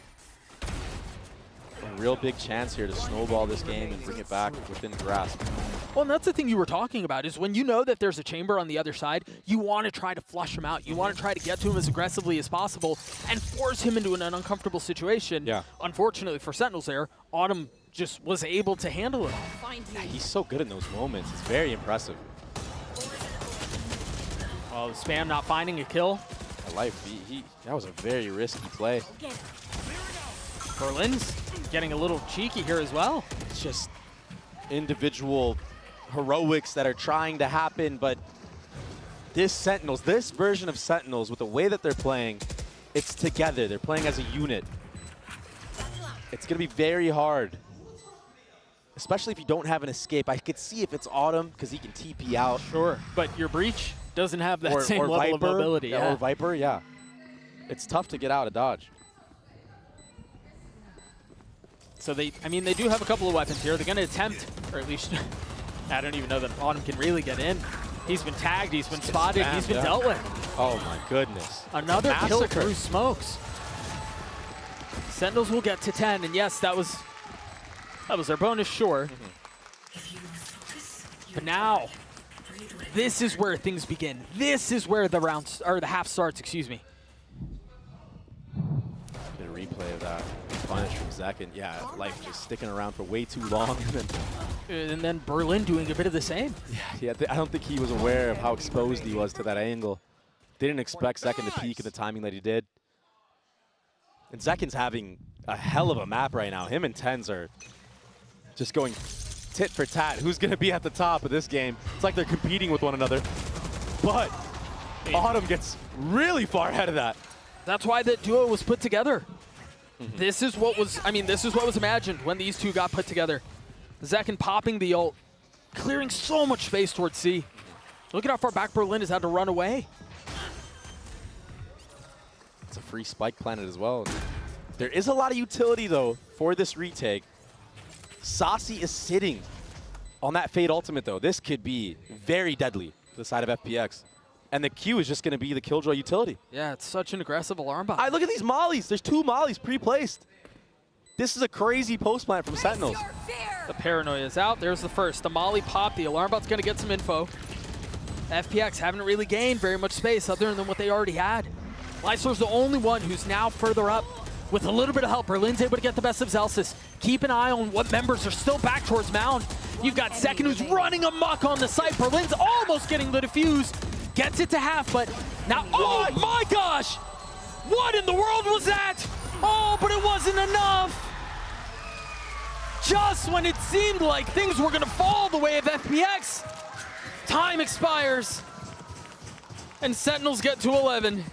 A real big chance here to snowball this game and bring it back within grasp. Well, and that's the thing you were talking about, is when you know that there's a chamber on the other side, you want to try to flush him out. You want to try to get to him as aggressively as possible and force him into an uncomfortable situation. Yeah. Unfortunately for Sentinels there, Autumn just was able to handle it. Yeah, he's so good in those moments. It's very impressive. Oh, Spam not finding a kill. Life, that was a very risky play. Berlin's getting a little cheeky here as well. It's just individual heroics that are trying to happen, but this version of Sentinels, with the way that they're playing, it's together. They're playing as a unit. It's going to be very hard, especially if you don't have an escape. I could see if it's Autumn, because he can TP out. Sure, but your Breach doesn't have that same or level Viper, of mobility. Or Viper, yeah. It's tough to get out of dodge. So they do have a couple of weapons here. They're going to attempt, or at least, I don't even know that Autumn can really get in. He's been tagged, he's been spotted, he's been dealt with. Oh my goodness. Another kill Massacre. through smokes. Sentinels will get to 10, and yes, that was their bonus, sure. But now, this is where things begin. This is where the rounds, or the half starts, excuse me. Get a replay of that punish from Zekken. Yeah, Life just sticking around for way too long. And then Berlin doing a bit of the same. Yeah, I don't think he was aware of how exposed he was to that angle. Didn't expect Zekken to peak in the timing that he did. And Zekken's having a hell of a map right now. Him and Tens are just going tit for tat. Who's going to be at the top of this game? It's like they're competing with one another. But Autumn gets really far ahead of that. That's why that duo was put together. This is what was imagined when these two got put together. Zekken popping the ult, clearing so much space towards C. Look at how far back Berlin has had to run away. It's a free spike planet as well. There is a lot of utility, though, for this retake. Saucy is sitting on that Fade ultimate, though. This could be very deadly to the side of FPX. And the Q is just going to be the Killjoy utility. Yeah, it's such an aggressive alarm bot. Look at these mollies. There's 2 mollies pre-placed. This is a crazy post plant from Sentinels. The paranoia is out. There's the first. The molly pop. The alarm bot's going to get some info. FPX haven't really gained very much space other than what they already had. Lysor's the only one who's now further up. With a little bit of help, Berlin's able to get the best of Zelsis. Keep an eye on what members are still back towards Mound. You've got Second who's running amok on the site. Berlin's almost getting the defuse. Gets it to half, but now, oh my gosh! What in the world was that? Oh, but it wasn't enough. Just when it seemed like things were gonna fall the way of FPX, time expires, and Sentinels get to 11.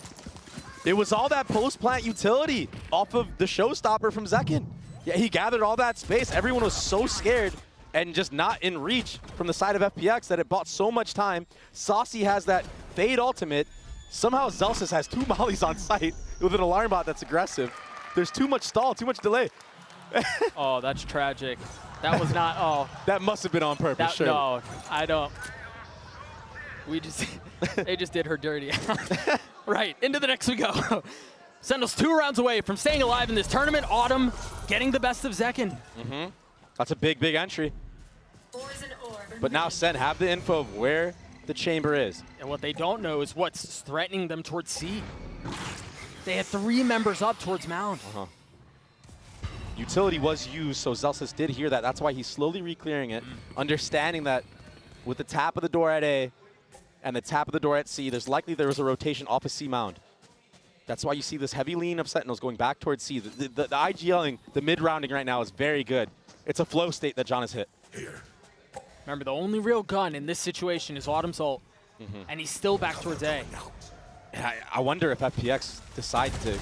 It was all that post-plant utility off of the showstopper from Zekin. Yeah, he gathered all that space. Everyone was so scared and just not in reach from the side of FPX that it bought so much time. Saucy has that fade ultimate. Somehow Zelsis has 2 mollies on site with an alarm bot that's aggressive. There's too much stall, too much delay. Oh, that's tragic. That was not, oh. That must have been on purpose, sure. No, I don't. We just, they just did her dirty. Right, into the next we go. Sentinels 2 rounds away from staying alive in this tournament. Autumn getting the best of Zekin. That's a big, big entry. But now SEN have the info of where the chamber is. And what they don't know is what's threatening them towards C. They had 3 members up towards Mound. Utility was used, so Zelsis did hear that. That's why he's slowly re-clearing it, understanding that with the tap of the door at A and the tap of the door at C, there was a rotation off of C Mound. That's why you see this heavy lean of Sentinels going back towards C. The IGLing, the mid-rounding right now is very good. It's a flow state that John has hit. Remember, the only real gun in this situation is Autumn's ult, and he's still back towards A. I wonder if FPX decide to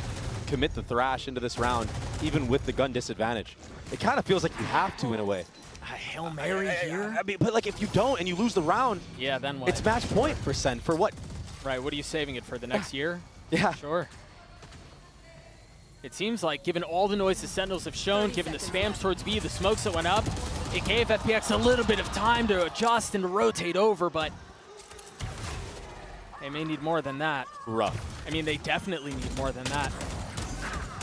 commit the Thrash into this round, even with the gun disadvantage. It kind of feels like you have to in a way. A Hail Mary here? I mean, but like if you don't and you lose the round, Yeah, then what? it's match point for SEN. For what? Right, what are you saving it for, the next year? Yeah. Sure. It seems like, given all the noise the Sentinels have shown, given the spams towards B, the smokes that went up, it gave FPX a little bit of time to adjust and to rotate over, but they may need more than that. Rough. I mean, they definitely need more than that.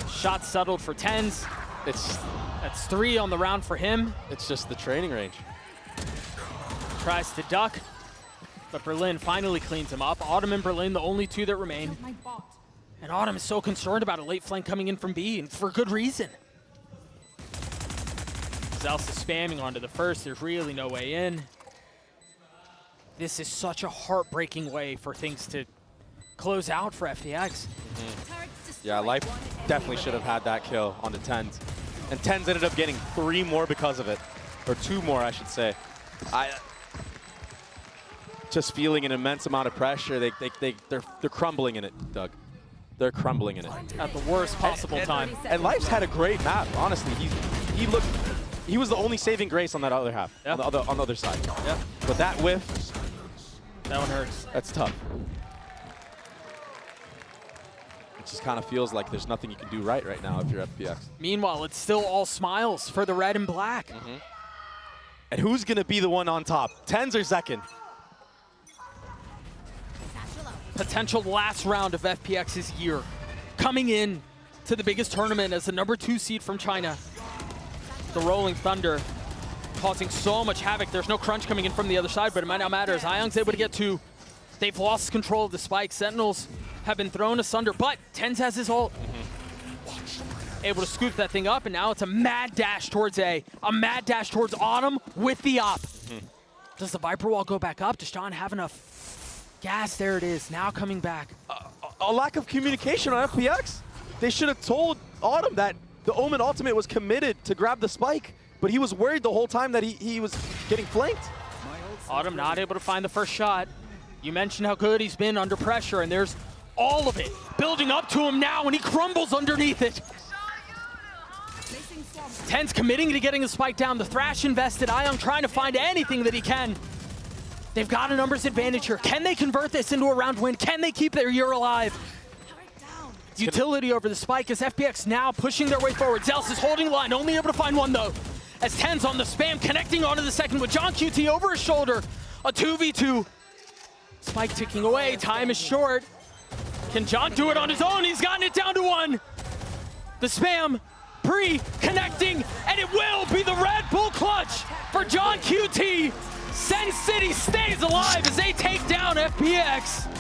Shot settled for Tens. That's 3 on the round for him. It's just the training range. Tries to duck, but Berlin finally cleans him up. Autumn and Berlin, the only 2 that remain. And Autumn is so concerned about a late flank coming in from B, and for good reason. Zelsa spamming onto the first. There's really no way in. This is such a heartbreaking way for things to close out for FPX. Yeah, Life definitely should have had that kill on the Tens. And Tens ended up getting 3 more because of it. Or 2 more, I should say. Just feeling an immense amount of pressure. They're crumbling in it, Doug. They're crumbling in it. At the worst possible time. And Life's had a great map, honestly. He was the only saving grace on that other half, Yep. on the other side. Yep. But that whiff, That one hurts. that's tough. It just kind of feels like there's nothing you can do right now if you're FPX. Meanwhile, it's still all smiles for the red and black. And who's going to be the one on top? Tens or Zekin? Potential last round of FPX's year. Coming in to the biggest tournament as the #2 seed from China. The Rolling Thunder causing so much havoc. There's no crunch coming in from the other side, but it might not matter as Iong's able to get 2. They've lost control of the spike. Sentinels have been thrown asunder, but Tens has his ult. Able to scoop that thing up, and now it's a mad dash towards A. A mad dash towards Autumn with the op. Does the Viper wall go back up? Does John have enough gas? There it is, now coming back. A lack of communication on FPX. They should have told Autumn that the Omen ultimate was committed to grab the spike, but he was worried the whole time that he was getting flanked. Autumn not able to find the first shot. You mentioned how good he's been under pressure, and there's all of it building up to him now, and he crumbles underneath it. Tens committing to getting the spike down. The Thrash invested. Iong trying to find anything that he can. They've got a numbers advantage here. Can they convert this into a round win? Can they keep their year alive? Utility over the spike as FPX now pushing their way forward. Zels is holding line, only able to find 1 though. As Tens on the spam, connecting onto the second with John QT over his shoulder. A 2v2. Spike ticking away, time is short. Can John do it on his own? He's gotten it down to 1. The spam, pre-connecting, and it will be the Red Bull clutch for John QT. Sen City stays alive as they take down FPX.